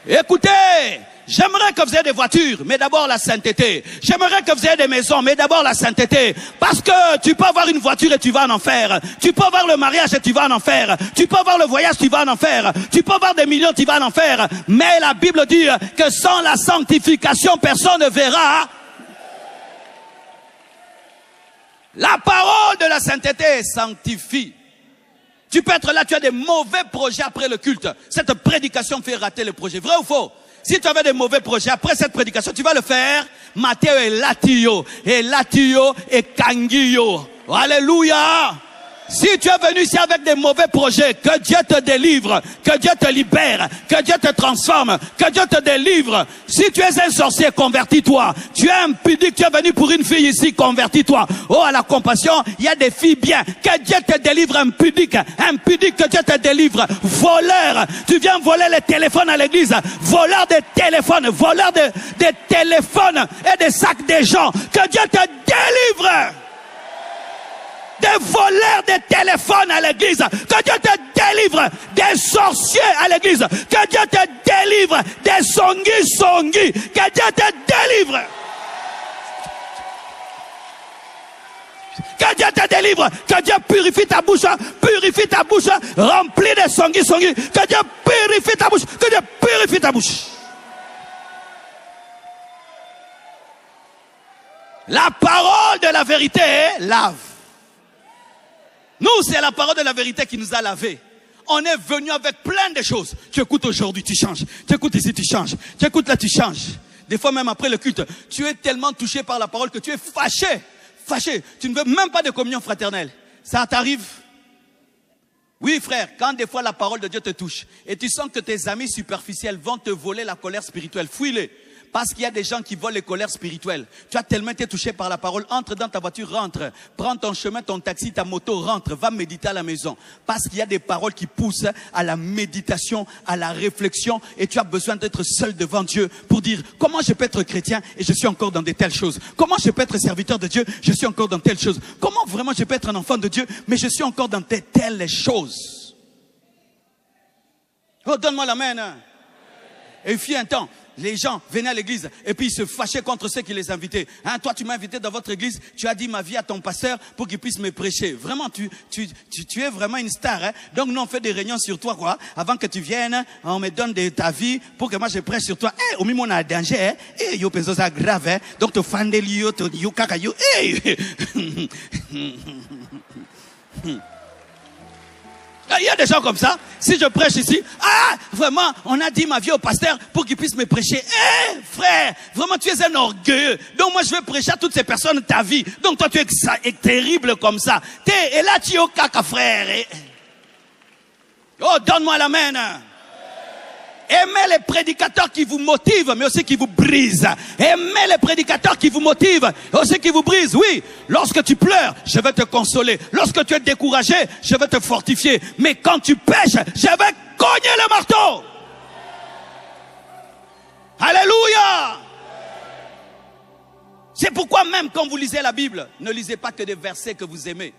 Écoutez, j'aimerais que vous ayez des voitures, mais d'abord la sainteté. J'aimerais que vous ayez des maisons, mais d'abord la sainteté. Parce que tu peux avoir une voiture et tu vas en enfer. Tu peux avoir le mariage et tu vas en enfer. Tu peux avoir le voyage, tu vas en enfer. Tu peux avoir des millions, tu vas en enfer. Mais la Bible dit que sans la sanctification, personne ne verra. La parole de la sainteté sanctifie. Tu peux être là, tu as des mauvais projets après le culte. Cette prédication fait rater le projet. Vrai ou faux? Si tu avais des mauvais projets après cette prédication, tu vas le faire. Matteo et Latio, et Kangio. Alléluia. Si tu es venu ici avec des mauvais projets, que Dieu te délivre, que Dieu te libère, que Dieu te transforme, que Dieu te délivre. Si tu es un sorcier, convertis-toi. Tu es impudique, tu es venu pour une fille ici, convertis-toi. Oh, à la compassion, il y a des filles bien. Que Dieu te délivre, impudique, que Dieu te délivre. Voleur, tu viens voler les téléphones à l'église. Voleur des téléphones, voleur des téléphones et des sacs des gens. Que Dieu te délivre. Des voleurs de téléphones à l'église. Que Dieu te délivre des sorciers à l'église. Que Dieu te délivre des songi. Que Dieu te délivre. Que Dieu te délivre. Que Dieu purifie ta bouche. Remplis de songi. Que Dieu purifie ta bouche. Que Dieu purifie ta bouche. La parole de la vérité lave. Nous, c'est la parole de la vérité qui nous a lavés. On est venu avec plein de choses. Tu écoutes aujourd'hui, tu changes. Tu écoutes ici, tu changes. Tu écoutes là, tu changes. Des fois même après le culte, tu es tellement touché par la parole que tu es fâché. Tu ne veux même pas de communion fraternelle. Ça t'arrive? Oui, frère, quand des fois la parole de Dieu te touche et tu sens que tes amis superficiels vont te voler la colère spirituelle, fuis-les. Parce qu'il y a des gens qui volent les colères spirituelles. Tu as tellement été touché par la parole. Entre dans ta voiture, rentre. Prends ton chemin, ton taxi, ta moto, rentre. Va méditer à la maison. Parce qu'il y a des paroles qui poussent à la méditation, à la réflexion. Et tu as besoin d'être seul devant Dieu pour dire comment je peux être chrétien et je suis encore dans de telles choses. Comment je peux être serviteur de Dieu, je suis encore dans telles choses. Comment vraiment je peux être un enfant de Dieu, mais je suis encore dans telles choses. Oh, donne-moi la main. Et il fut un temps. les gens venaient à l'église et puis ils se fâchaient contre ceux qui les invitaient. Hein, toi, tu m'as invité dans votre église, tu as dit ma vie à ton pasteur pour qu'il puisse me prêcher. Vraiment, tu es vraiment une star. Hein? Donc, nous, on fait des réunions sur toi, quoi. Avant que tu viennes, on me donne ta vie pour que moi, je prêche sur toi. Au milieu, on a un danger. Hein? Yo, penso ça grave. Hein? Donc, tu fais des lieux, tu yo, kaka, yo. Il y a des gens comme ça. Si je prêche ici, vraiment, on a dit ma vie au pasteur pour qu'il puisse me prêcher. Frère, vraiment, tu es un orgueilleux. Donc moi, je vais prêcher à toutes ces personnes ta vie. Donc toi, tu es terrible comme ça. Et là, tu es au caca, frère. Oh, donne-moi l'amen. Aimez les prédicateurs qui vous motivent, mais aussi qui vous brisent. Aimez les prédicateurs qui vous motivent, mais aussi qui vous brisent. Oui, lorsque tu pleures, je vais te consoler. Lorsque tu es découragé, je vais te fortifier. Mais quand tu pêches, je vais cogner le marteau. Alléluia. C'est pourquoi même quand vous lisez la Bible, ne lisez pas que des versets que vous aimez.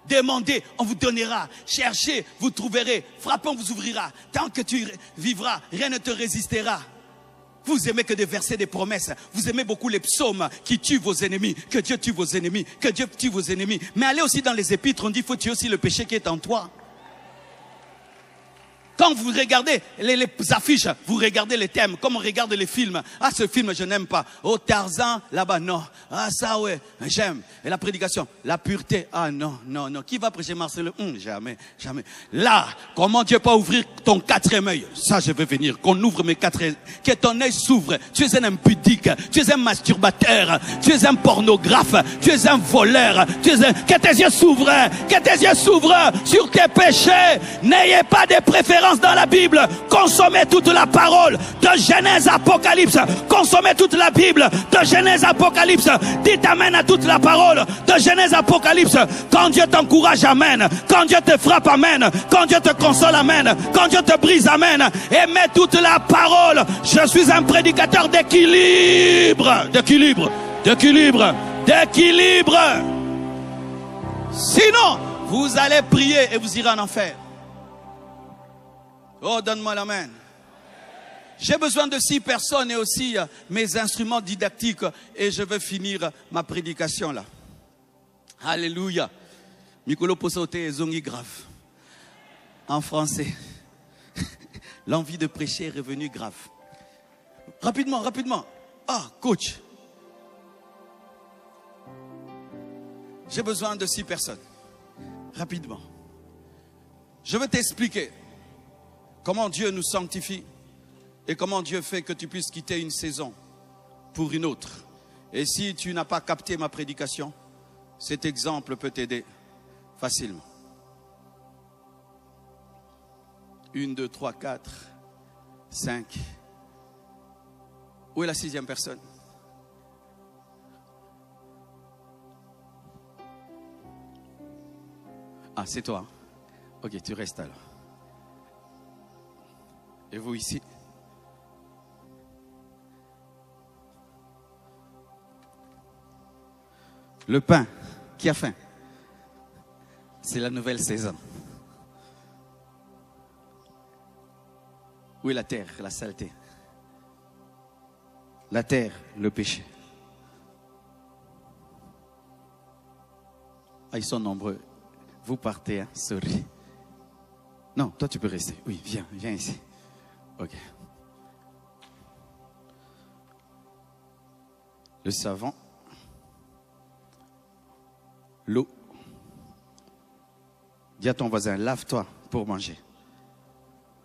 Demandez, on vous donnera. Cherchez, vous trouverez. Frappez, on vous ouvrira. Tant que tu vivras, rien ne te résistera. Vous aimez que des versets, des promesses. Vous aimez beaucoup les psaumes qui tuent vos ennemis. Que Dieu tue vos ennemis. Que Dieu tue vos ennemis. Mais allez aussi dans les épîtres, on dit qu'il faut tuer aussi le péché qui est en toi. Quand vous regardez les affiches, vous regardez les thèmes, comme on regarde les films. Ah, ce film, je n'aime pas. Oh, Tarzan, là-bas, non. Ah, ça, ouais, j'aime. Et la prédication, la pureté. Ah, non, non, non. Qui va prêcher Marcelo? Jamais, jamais. Là, comment Dieu peut ouvrir ton quatrième œil? Ça, je veux venir. Qu'on ouvre mes quatre œils. Que ton œil s'ouvre. Tu es un impudique. Tu es un masturbateur. Tu es un pornographe. Tu es un voleur. Que tes yeux s'ouvrent. Que tes yeux s'ouvrent sur tes péchés. N'ayez pas de préférences dans la Bible. Consommez toute la parole de Genèse Apocalypse. Consommez toute la Bible de Genèse Apocalypse. Dites amen à toute la parole de Genèse Apocalypse. Quand Dieu t'encourage, amen. Quand Dieu te frappe, amen. Quand Dieu te console, amen. Quand Dieu te brise, amen. Aimez toute la parole. Je suis un prédicateur d'équilibre. D'équilibre. D'équilibre. D'équilibre. Sinon, vous allez prier et vous irez en enfer. Oh, donne-moi l'amen. J'ai besoin de 6 personnes et aussi mes instruments didactiques et je vais finir ma prédication là. Alléluia. Mikolo Posote Zongi grave. En français. L'envie de prêcher est revenue grave. Rapidement, rapidement. Ah, coach. J'ai besoin de 6 personnes. Rapidement. Je vais t'expliquer comment Dieu nous sanctifie et comment Dieu fait que tu puisses quitter une saison pour une autre. Et si tu n'as pas capté ma prédication, cet exemple peut t'aider facilement. 1, 2, 3, 4, 5. Où est la 6e personne? Ah, c'est toi. Ok, tu restes alors. Et vous ici? Le pain, qui a faim? C'est la nouvelle saison. Où est la terre, la saleté? La terre, le péché. Ah, ils sont nombreux. Vous partez, hein? Sorry. Non, toi tu peux rester. Oui, viens ici. Ok. Le savon. L'eau. Dis à ton voisin, lave-toi pour manger.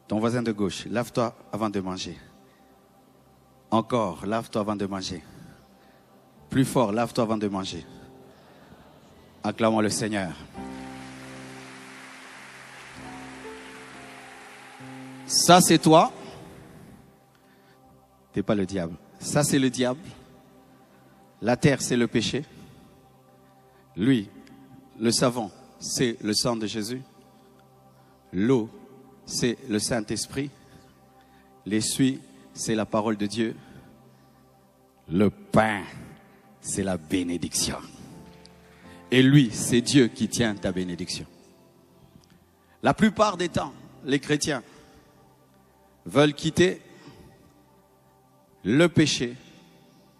Ton voisin de gauche, lave-toi avant de manger. Encore, lave-toi avant de manger. Plus fort, lave-toi avant de manger. Acclamons le Seigneur. Ça, c'est toi. T'es pas le diable. Ça, c'est le diable. La terre, c'est le péché. Lui, le savon, c'est le sang de Jésus. L'eau, c'est le Saint-Esprit. L'essuie, c'est la parole de Dieu. Le pain, c'est la bénédiction. Et lui, c'est Dieu qui tient ta bénédiction. La plupart des temps, les chrétiens veulent quitter le péché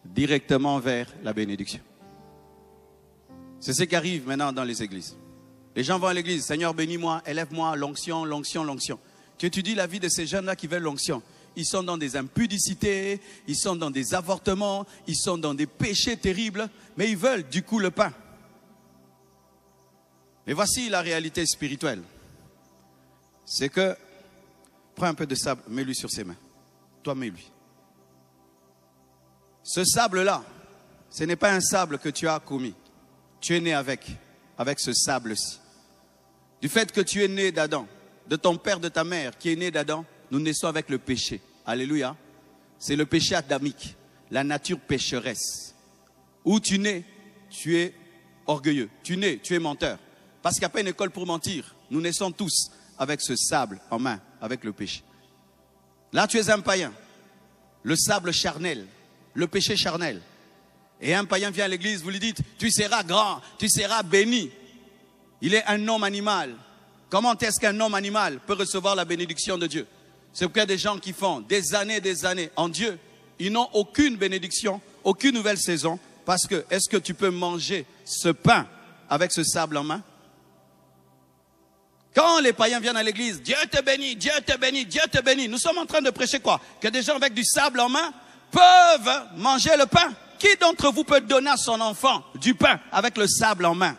directement vers la bénédiction. C'est ce qui arrive maintenant dans les églises. Les gens vont à l'église, Seigneur bénis-moi, élève-moi, l'onction, l'onction, l'onction. Tu étudies la vie de ces jeunes-là qui veulent l'onction. Ils sont dans des impudicités, ils sont dans des avortements, ils sont dans des péchés terribles, mais ils veulent du coup le pain. Et voici la réalité spirituelle. C'est que, prends un peu de sable, mets-lui sur ses mains. Toi, mets-lui. Ce sable-là, ce n'est pas un sable que tu as commis. Tu es né avec ce sable-ci. Du fait que tu es né d'Adam, de ton père, de ta mère, qui est né d'Adam, nous naissons avec le péché. Alléluia. C'est le péché adamique, la nature pécheresse. Où tu nais, tu es orgueilleux. Tu nais, tu es menteur. Parce qu'il n'y a pas une école pour mentir. Nous naissons tous avec ce sable en main, avec le péché. Là, tu es un païen. Le sable charnel, le péché charnel. Et un païen vient à l'église, vous lui dites, tu seras grand, tu seras béni. Il est un homme animal. Comment est-ce qu'un homme animal peut recevoir la bénédiction de Dieu? C'est pourquoi il y a des gens qui font des années en Dieu. Ils n'ont aucune bénédiction, aucune nouvelle saison. Parce que, est-ce que tu peux manger ce pain avec ce sable en main? Quand les païens viennent à l'église, Dieu te bénit, Dieu te bénit, Dieu te bénit. Nous sommes en train de prêcher quoi? Que des gens avec du sable en main peuvent manger le pain. Qui d'entre vous peut donner à son enfant du pain avec le sable en main?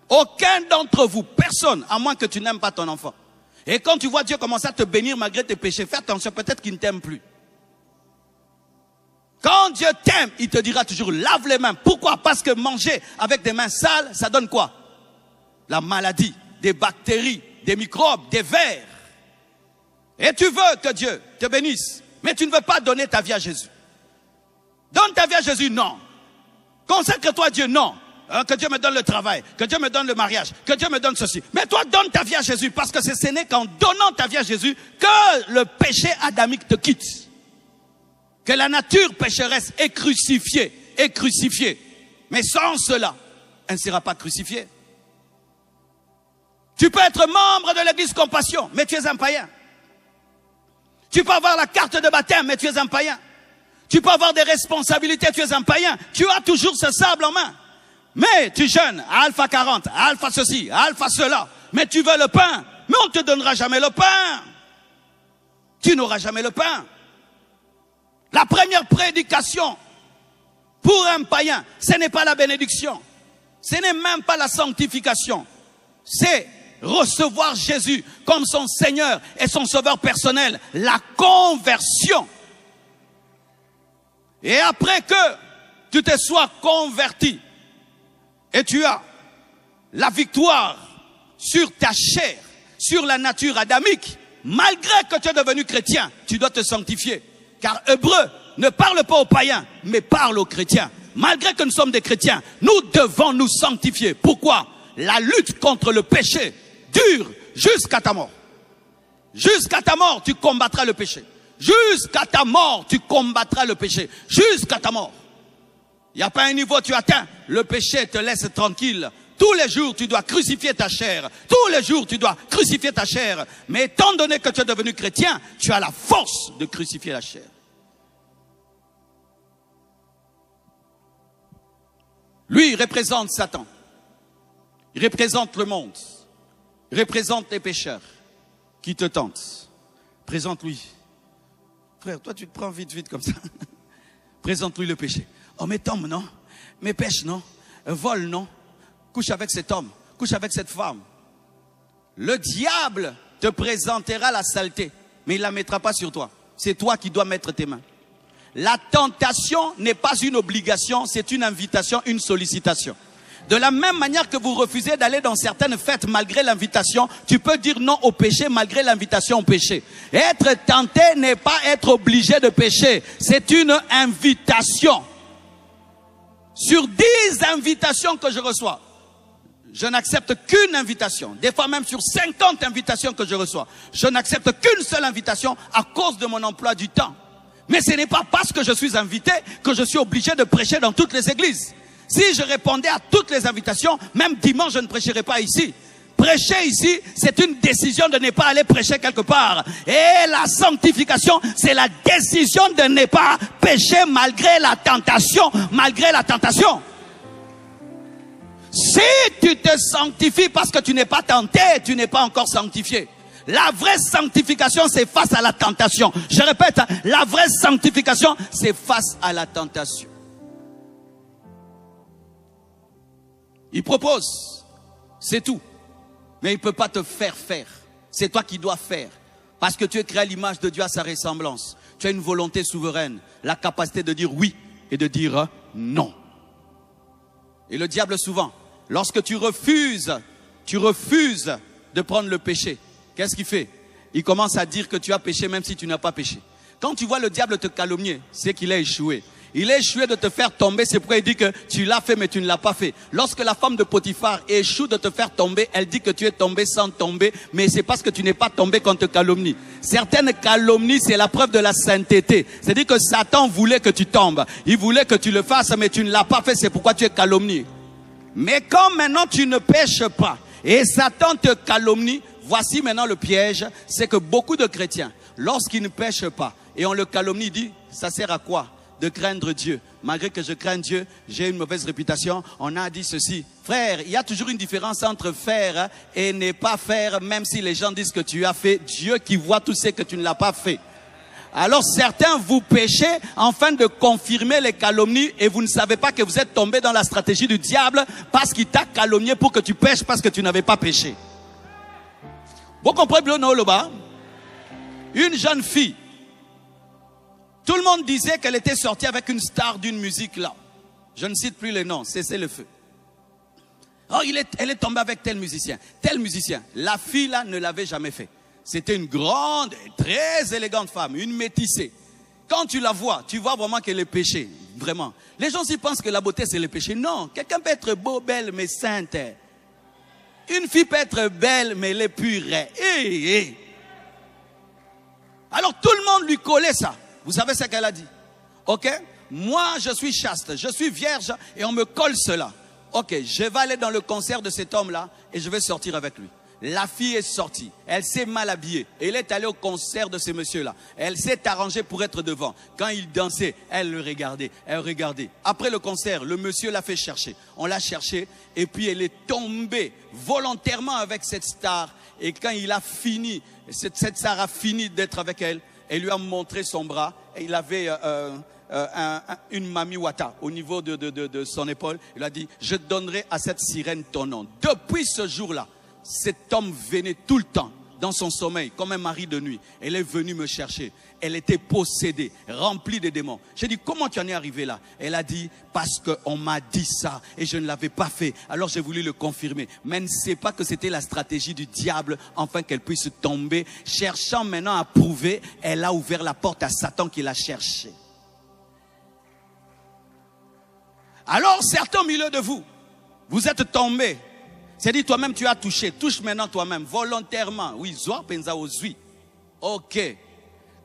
Aucun d'entre vous, personne, à moins que tu n'aimes pas ton enfant. Et quand tu vois Dieu commencer à te bénir malgré tes péchés, fais attention, peut-être qu'il ne t'aime plus. Quand Dieu t'aime, il te dira toujours, lave les mains. Pourquoi? Parce que manger avec des mains sales, ça donne quoi? La maladie, des bactéries, des microbes, des vers. Et tu veux que Dieu te bénisse, mais tu ne veux pas donner ta vie à Jésus. Donne ta vie à Jésus, non. Consacre-toi à Dieu, non. Que Dieu me donne le travail, que Dieu me donne le mariage, que Dieu me donne ceci. Mais toi, donne ta vie à Jésus, parce que ce n'est qu'en donnant ta vie à Jésus que le péché adamique te quitte. Que la nature pécheresse est crucifiée, Mais sans cela, elle ne sera pas crucifiée. Tu peux être membre de l'église Compassion, mais tu es un païen. Tu peux avoir la carte de baptême, mais tu es un païen. Tu peux avoir des responsabilités, tu es un païen. Tu as toujours ce sable en main. Mais tu jeûnes, alpha 40, alpha ceci, alpha cela. Mais tu veux le pain. Mais on ne te donnera jamais le pain. Tu n'auras jamais le pain. La première prédication pour un païen, ce n'est pas la bénédiction. Ce n'est même pas la sanctification. C'est recevoir Jésus comme son Seigneur et son Sauveur personnel. La conversion. Et après que tu te sois converti, et tu as la victoire sur ta chair, sur la nature adamique, malgré que tu es devenu chrétien, tu dois te sanctifier. Car Hébreu ne parle pas aux païens, mais parle aux chrétiens. Malgré que nous sommes des chrétiens, nous devons nous sanctifier. Pourquoi? La lutte contre le péché dure jusqu'à ta mort. Jusqu'à ta mort, tu combattras le péché. Jusqu'à ta mort, tu combattras le péché. Jusqu'à ta mort. Il n'y a pas un niveau tu atteins, le péché te laisse tranquille. Tous les jours, tu dois crucifier ta chair. Tous les jours, tu dois crucifier ta chair. Mais étant donné que tu es devenu chrétien, tu as la force de crucifier la chair. Lui, il représente Satan. Il représente le monde. Il représente les pécheurs qui te tentent. Présente-lui. Frère, toi, tu te prends vite comme ça. Présente-lui le péché. Oh, mais tombe, non? Mais pêche, non? Vole, non? Couche avec cet homme. Couche avec cette femme. Le diable te présentera la saleté, mais il ne la mettra pas sur toi. C'est toi qui dois mettre tes mains. La tentation n'est pas une obligation, c'est une invitation, une sollicitation. De la même manière que vous refusez d'aller dans certaines fêtes malgré l'invitation, tu peux dire non au péché malgré l'invitation au péché. Être tenté n'est pas être obligé de pécher, c'est une invitation. Sur 10 invitations que je reçois, je n'accepte qu'une invitation. Des fois même sur 50 invitations que je reçois, je n'accepte qu'une seule invitation à cause de mon emploi du temps. Mais ce n'est pas parce que je suis invité que je suis obligé de prêcher dans toutes les églises. Si je répondais à toutes les invitations, même dimanche, je ne prêcherais pas ici. Prêcher ici, c'est une décision de ne pas aller prêcher quelque part. Et la sanctification, c'est la décision de ne pas pécher malgré la tentation. Malgré la tentation. Si tu te sanctifies parce que tu n'es pas tenté, tu n'es pas encore sanctifié. La vraie sanctification, c'est face à la tentation. Je répète, la vraie sanctification, c'est face à la tentation. Il propose, c'est tout. Mais il ne peut pas te faire faire. C'est toi qui dois faire. Parce que tu es créé à l'image de Dieu, à sa ressemblance. Tu as une volonté souveraine, la capacité de dire oui et de dire non. Et le diable souvent, lorsque tu refuses de prendre le péché, qu'est-ce qu'il fait? Il commence à dire que tu as péché même si tu n'as pas péché. Quand tu vois le diable te calomnier, c'est qu'il a échoué. Il a échoué de te faire tomber, c'est pourquoi il dit que tu l'as fait mais tu ne l'as pas fait. Lorsque la femme de Potiphar échoue de te faire tomber, elle dit que tu es tombé sans tomber, mais c'est parce que tu n'es pas tombé qu'on te calomnie. Certaines calomnies, c'est la preuve de la sainteté. C'est-à-dire que Satan voulait que tu tombes. Il voulait que tu le fasses, mais tu ne l'as pas fait, c'est pourquoi tu es calomnié. Mais quand maintenant tu ne pêches pas, et Satan te calomnie, voici maintenant le piège, c'est que beaucoup de chrétiens, lorsqu'ils ne pêchent pas, et on le calomnie, dit, ça sert à quoi? De craindre Dieu. Malgré que je crains Dieu, j'ai une mauvaise réputation. On a dit ceci. Frère, il y a toujours une différence entre faire et ne pas faire, même si les gens disent que tu as fait. Dieu qui voit tout ce que tu ne l'as pas fait. Alors certains vous péchez afin de confirmer les calomnies et vous ne savez pas que vous êtes tombé dans la stratégie du diable parce qu'il t'a calomnié pour que tu pêches parce que tu n'avais pas péché. Vous comprenez bien, Loba? Une jeune fille. Tout le monde disait qu'elle était sortie avec une star d'une musique là. Je ne cite plus les noms, cessez le feu. Oh, elle est tombée avec tel musicien. Tel musicien. La fille là ne l'avait jamais fait. C'était une grande, très élégante femme, une métissée. Quand tu la vois, tu vois vraiment qu'elle est péchée. Vraiment. Les gens s'y pensent que la beauté c'est le péché. Non, quelqu'un peut être beau, belle, mais sainte. Une fille peut être belle, mais elle est pure. Alors tout le monde lui collait ça. Vous savez ce qu'elle a dit? Ok, moi je suis chaste, je suis vierge et on me colle cela. Ok, je vais aller dans le concert de cet homme-là et je vais sortir avec lui. La fille est sortie, elle s'est mal habillée. Elle est allée au concert de ce monsieur-là. Elle s'est arrangée pour être devant. Quand il dansait, elle le regardait, elle regardait. Après le concert, le monsieur l'a fait chercher. On l'a cherché et puis elle est tombée volontairement avec cette star. Et quand il a fini, cette star a fini d'être avec elle, elle lui a montré son bras et il avait une mami wata au niveau de son épaule. Il a dit, je donnerai à cette sirène ton nom. Depuis ce jour-là, cet homme venait tout le temps dans son sommeil comme un mari de nuit. Elle est venue me chercher. Elle était possédée, remplie de démons. J'ai dit, comment tu en es arrivé là? Elle a dit, parce qu'on m'a dit ça et je ne l'avais pas fait. Alors j'ai voulu le confirmer. Mais elle ne sait pas que c'était la stratégie du diable afin qu'elle puisse tomber. Cherchant maintenant à prouver, elle a ouvert la porte à Satan qui l'a cherché. Alors certains au milieu de vous, vous êtes tombés. C'est-à-dire toi-même tu as touché. Touche maintenant toi-même, volontairement. Oui, zoa penza ozui. Ok.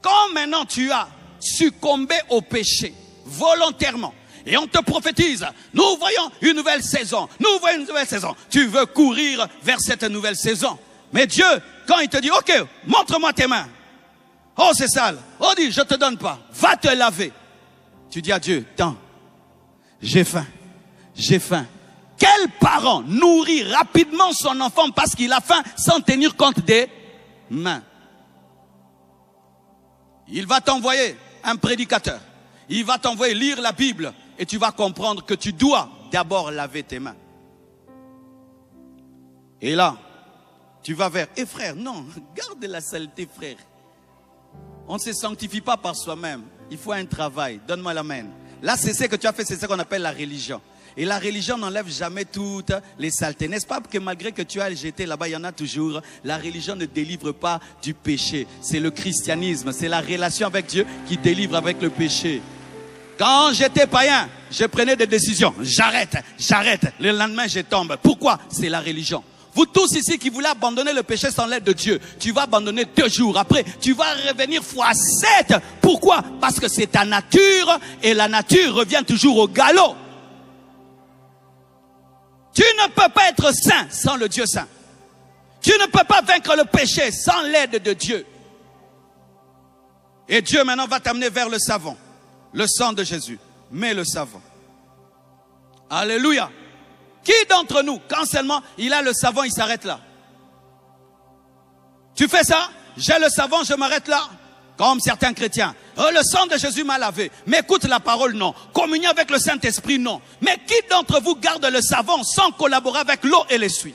Quand maintenant tu as succombé au péché, volontairement, et on te prophétise, nous voyons une nouvelle saison, nous voyons une nouvelle saison. Tu veux courir vers cette nouvelle saison. Mais Dieu, quand il te dit, ok, montre-moi tes mains. Oh, c'est sale. Oh, dis, je te donne pas. Va te laver. Tu dis à Dieu, attends, j'ai faim, j'ai faim. Quel parent nourrit rapidement son enfant parce qu'il a faim sans tenir compte des mains? Il va t'envoyer un prédicateur. Il va t'envoyer lire la Bible et tu vas comprendre que tu dois d'abord laver tes mains. Et là, tu vas vers, frère, non, garde la saleté, frère. On ne se sanctifie pas par soi-même. Il faut un travail. Donne-moi la main. Là, c'est ce que tu as fait, c'est ce qu'on appelle la religion. Et la religion n'enlève jamais toutes les saletés. N'est-ce pas que malgré que tu as jeté là-bas, il y en a toujours. La religion ne délivre pas du péché. C'est le christianisme, c'est la relation avec Dieu qui délivre avec le péché. Quand j'étais païen, je prenais des décisions. J'arrête. Le lendemain, je tombe. Pourquoi? C'est la religion. Vous tous ici qui voulez abandonner le péché sans l'aide de Dieu, tu vas abandonner 2 jours. Après, tu vas revenir x7. Pourquoi? Parce que c'est ta nature et la nature revient toujours au galop. Tu ne peux pas être saint sans le Dieu saint. Tu ne peux pas vaincre le péché sans l'aide de Dieu. Et Dieu maintenant va t'amener vers le savon. Le sang de Jésus. Mets le savon. Alléluia. Qui d'entre nous, quand seulement il a le savon, il s'arrête là? Tu fais ça? J'ai le savon, je m'arrête là. Comme certains chrétiens. Oh, le sang de Jésus m'a lavé. Mais écoute la parole, non. Communion avec le Saint-Esprit, non. Mais qui d'entre vous garde le savon sans collaborer avec l'eau et l'essuie?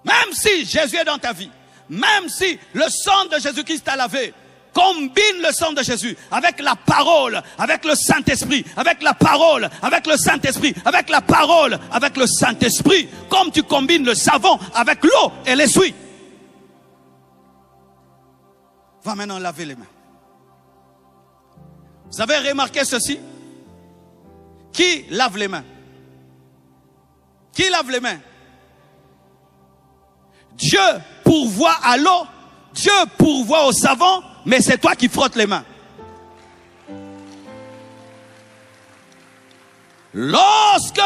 Même si Jésus est dans ta vie, même si le sang de Jésus-Christ t'a lavé, combine le sang de Jésus avec la parole, avec le Saint-Esprit, avec la parole, avec le Saint-Esprit, avec la parole, avec le Saint-Esprit, comme tu combines le savon avec l'eau et l'essuie. Va maintenant laver les mains. Vous avez remarqué ceci? Qui lave les mains? Qui lave les mains? Dieu pourvoit à l'eau, Dieu pourvoit au savon, mais c'est toi qui frottes les mains. Lorsque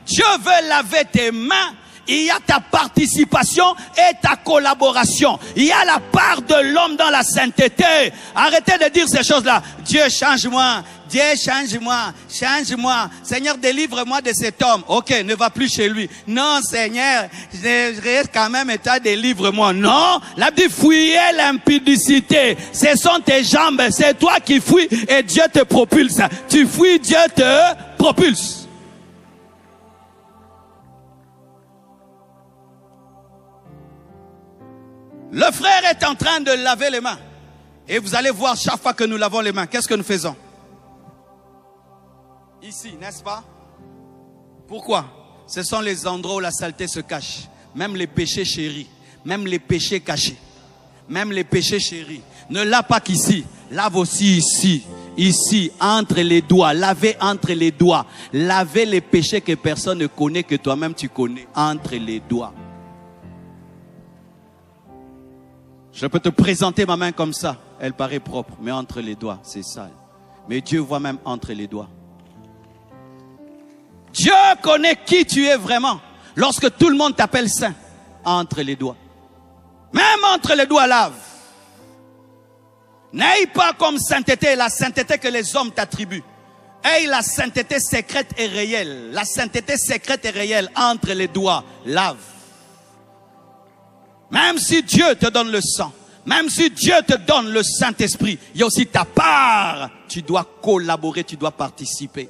Dieu veut laver tes mains, il y a ta participation et ta collaboration. Il y a la part de l'homme dans la sainteté. Arrêtez de dire ces choses-là. Dieu, change-moi. Dieu, change-moi. Change-moi. Seigneur, délivre-moi de cet homme. Ok, ne va plus chez lui. Non, Seigneur, je reste quand même et toi, délivre-moi. Non, la Bible dit fuyez l'impudicité. Ce sont tes jambes. C'est toi qui fuis et Dieu te propulse. Tu fuis, Dieu te propulse. Le frère est en train de laver les mains. Et vous allez voir chaque fois que nous lavons les mains, qu'est-ce que nous faisons? Ici, n'est-ce pas? Pourquoi? Ce sont les endroits où la saleté se cache. Même les péchés chéris. Même les péchés cachés. Même les péchés chéris. Ne lave pas qu'ici. Lave aussi ici. Ici, entre les doigts. Lavez entre les doigts. Lavez les péchés que personne ne connaît, que toi-même tu connais. Entre les doigts. Je peux te présenter ma main comme ça. Elle paraît propre, mais entre les doigts, c'est sale. Mais Dieu voit même entre les doigts. Dieu connaît qui tu es vraiment. Lorsque tout le monde t'appelle saint, entre les doigts. Même entre les doigts, lave. N'aie pas comme sainteté la sainteté que les hommes t'attribuent. Aie la sainteté secrète et réelle. La sainteté secrète et réelle entre les doigts, lave. Même si Dieu te donne le sang, même si Dieu te donne le Saint-Esprit, il y a aussi ta part. Tu dois collaborer, tu dois participer.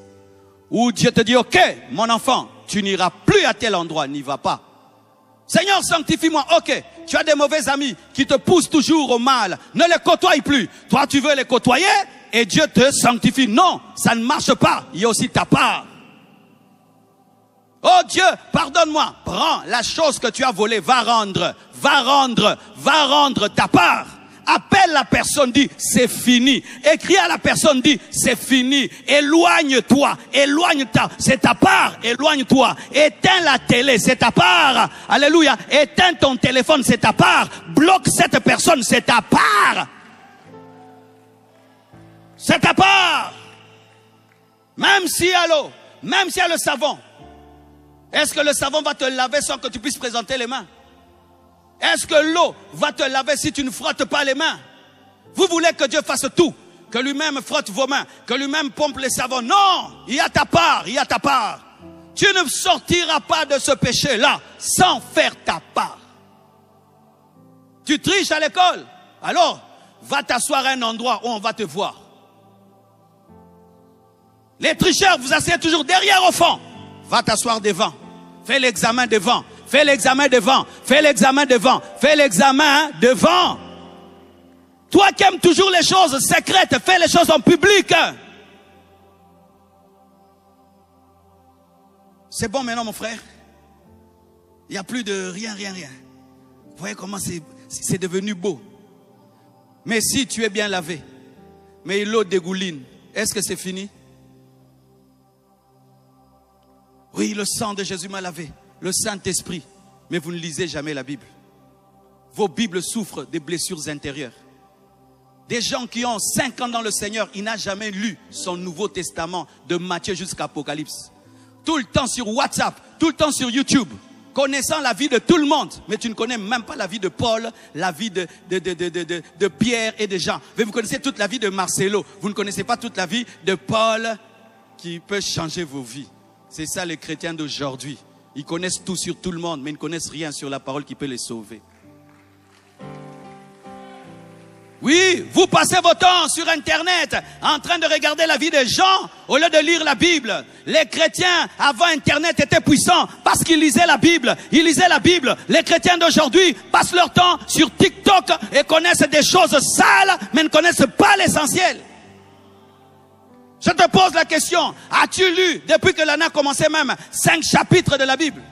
Ou Dieu te dit, ok, mon enfant, tu n'iras plus à tel endroit, n'y va pas. Seigneur, sanctifie-moi. Ok, tu as des mauvais amis qui te poussent toujours au mal. Ne les côtoie plus. Toi, tu veux les côtoyer et Dieu te sanctifie. Non, ça ne marche pas. Il y a aussi ta part. Oh Dieu, pardonne-moi. Prends la chose que tu as volée, va rendre ta part. Appelle la personne, dit c'est fini. Écris à la personne, dit c'est fini. Éloigne-toi, éloigne-toi, c'est ta part, éloigne-toi. Éteins la télé, c'est ta part. Alléluia. Éteins ton téléphone, c'est ta part. Bloque cette personne, c'est ta part. C'est ta part. Même s'il y a l'eau, même s'il y a le savon. Est-ce que le savon va te laver sans que tu puisses présenter les mains? Est-ce que l'eau va te laver si tu ne frottes pas les mains? Vous voulez que Dieu fasse tout, que lui-même frotte vos mains, que lui-même pompe les savons? Non, il y a ta part, il y a ta part. Tu ne sortiras pas de ce péché-là sans faire ta part. Tu triches à l'école, alors va t'asseoir à un endroit où on va te voir. Les tricheurs, vous asseyez toujours derrière au fond. Va t'asseoir devant. Fais l'examen devant. Fais l'examen devant. Fais l'examen devant. Fais l'examen devant. Toi qui aimes toujours les choses secrètes, fais les choses en public. C'est bon maintenant mon frère. Il n'y a plus de rien. Vous voyez comment c'est devenu beau. Mais si tu es bien lavé, mais l'eau dégouline, est-ce que c'est fini? Oui, le sang de Jésus m'a lavé, le Saint-Esprit. Mais vous ne lisez jamais la Bible. Vos Bibles souffrent des blessures intérieures. Des gens qui ont 5 ans dans le Seigneur, il n'a jamais lu son Nouveau Testament de Matthieu jusqu'à Apocalypse. Tout le temps sur WhatsApp, tout le temps sur YouTube. connaissant la vie de tout le monde, mais tu ne connais même pas la vie de Paul, la vie de Pierre et de Jean. Mais vous connaissez toute la vie de Marcelo. Vous ne connaissez pas toute la vie de Paul qui peut changer vos vies. C'est ça les chrétiens d'aujourd'hui. Ils connaissent tout sur tout le monde, mais ils ne connaissent rien sur la parole qui peut les sauver. Oui, vous passez votre temps sur Internet en train de regarder la vie des gens au lieu de lire la Bible. Les chrétiens avant Internet étaient puissants parce qu'ils lisaient la Bible. Ils lisaient la Bible. Les chrétiens d'aujourd'hui passent leur temps sur TikTok et connaissent des choses sales, mais ne connaissent pas l'essentiel. Je te pose la question, as-tu lu, depuis que l'année a commencé même, 5 chapitres de la Bible?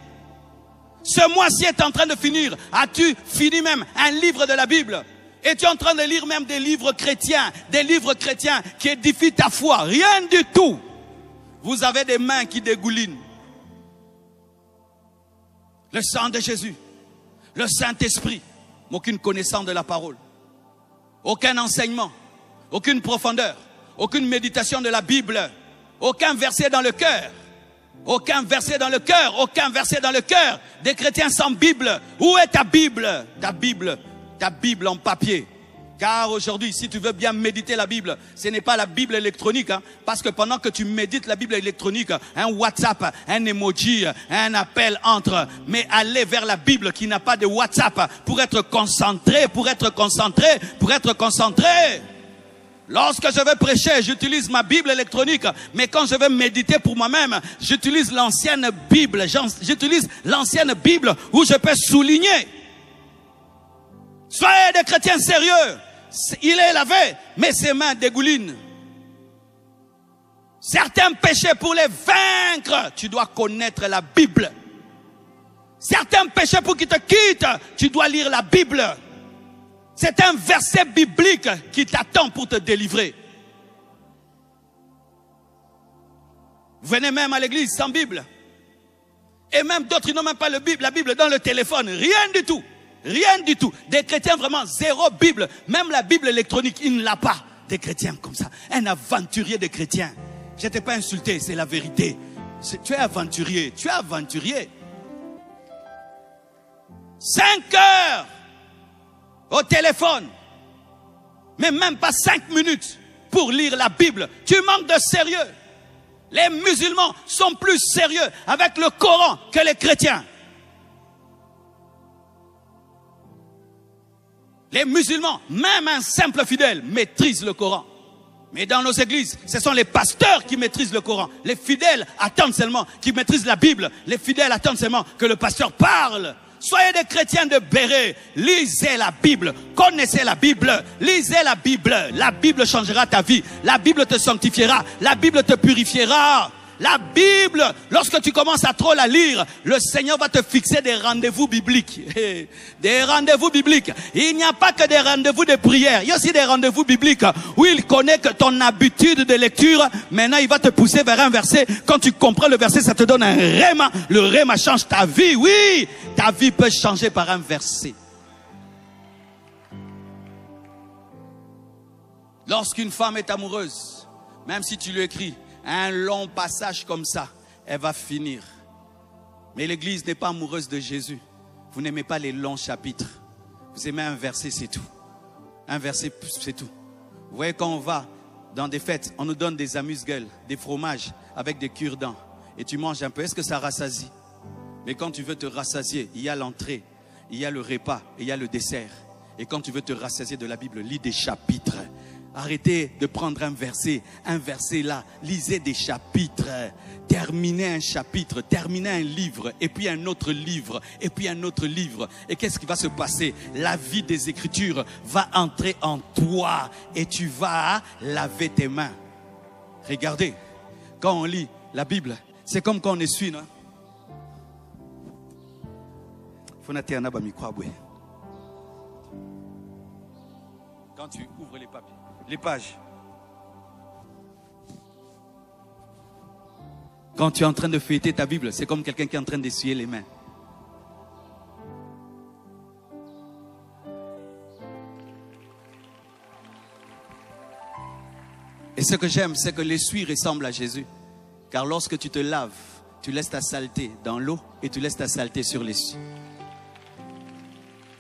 Ce mois-ci est en train de finir. As-tu fini même un livre de la Bible? Et tu es en train de lire même des livres chrétiens qui édifient ta foi. Rien du tout. Vous avez des mains qui dégoulinent. Le sang de Jésus, le Saint-Esprit, mais aucune connaissance de la parole, aucun enseignement, aucune profondeur, aucune méditation de la Bible, aucun verset dans le cœur. Aucun verset dans le cœur, aucun verset dans le cœur. Des chrétiens sans Bible. Où est ta Bible? Ta Bible en papier. Car aujourd'hui, si tu veux bien méditer la Bible, ce n'est pas la Bible électronique. Parce que pendant que tu médites la Bible électronique, un WhatsApp, un emoji, un appel entre. Mais aller vers la Bible qui n'a pas de WhatsApp pour être concentré. Lorsque je vais prêcher, j'utilise ma Bible électronique. Mais quand je vais méditer pour moi-même, j'utilise l'ancienne Bible. J'utilise l'ancienne Bible où je peux souligner. Soyez des chrétiens sérieux. Il est lavé, mais ses mains dégoulinent. Certains péchés, pour les vaincre, tu dois connaître la Bible. Certains péchés, pour qu'ils te quittent, tu dois lire la Bible. C'est un verset biblique qui t'attend pour te délivrer. Vous venez même à l'église sans Bible. Et même d'autres, ils n'ont même pas la Bible dans le téléphone. Rien du tout. Rien du tout. Des chrétiens vraiment zéro Bible. Même la Bible électronique, ils ne l'a pas. Des chrétiens comme ça. Un aventurier de chrétien. Je ne t'ai pas insulté, c'est la vérité. Tu es aventurier. 5 heures au téléphone. Mais même pas 5 minutes pour lire la Bible. Tu manques de sérieux. Les musulmans sont plus sérieux avec le Coran que les chrétiens. Les musulmans, même un simple fidèle, maîtrise le Coran. Mais dans nos églises, ce sont les pasteurs qui maîtrisent le Coran. Les fidèles attendent seulement qu'ils maîtrisent la Bible. Les fidèles attendent seulement que le pasteur parle. Soyez des chrétiens de béret. Lisez la Bible. Connaissez la Bible. Lisez la Bible. La Bible changera ta vie. La Bible te sanctifiera. La Bible te purifiera. La Bible, lorsque tu commences à trop la lire, le Seigneur va te fixer des rendez-vous bibliques. Des rendez-vous bibliques. Il n'y a pas que des rendez-vous de prière. Il y a aussi des rendez-vous bibliques où il connaît que ton habitude de lecture, maintenant il va te pousser vers un verset. Quand tu comprends le verset, ça te donne un réma. Le réma change ta vie. Oui, ta vie peut changer par un verset. Lorsqu'une femme est amoureuse, même si tu lui écris un long passage comme ça, elle va finir. Mais l'église n'est pas amoureuse de Jésus. Vous n'aimez pas les longs chapitres. Vous aimez un verset, c'est tout. Un verset, c'est tout. Vous voyez, quand on va dans des fêtes, on nous donne des amuse-gueules, des fromages avec des cure-dents. Et tu manges un peu. Est-ce que ça rassasie? Mais quand tu veux te rassasier, il y a l'entrée, il y a le repas et il y a le dessert. Et quand tu veux te rassasier de la Bible, lis des chapitres. Arrêtez de prendre un verset là, lisez des chapitres, terminez un chapitre, terminez un livre, et puis un autre livre, et puis un autre livre. Et qu'est-ce qui va se passer? La vie des Écritures va entrer en toi, et tu vas laver tes mains. Regardez, quand on lit la Bible, c'est comme quand on essuie, non? Quand tu ouvres les papiers, les pages. Quand tu es en train de feuilleter ta Bible, c'est comme quelqu'un qui est en train d'essuyer les mains. Et ce que j'aime, c'est que l'essuie ressemble à Jésus. Car lorsque tu te laves, tu laisses ta saleté dans l'eau et tu laisses ta saleté sur l'essuie.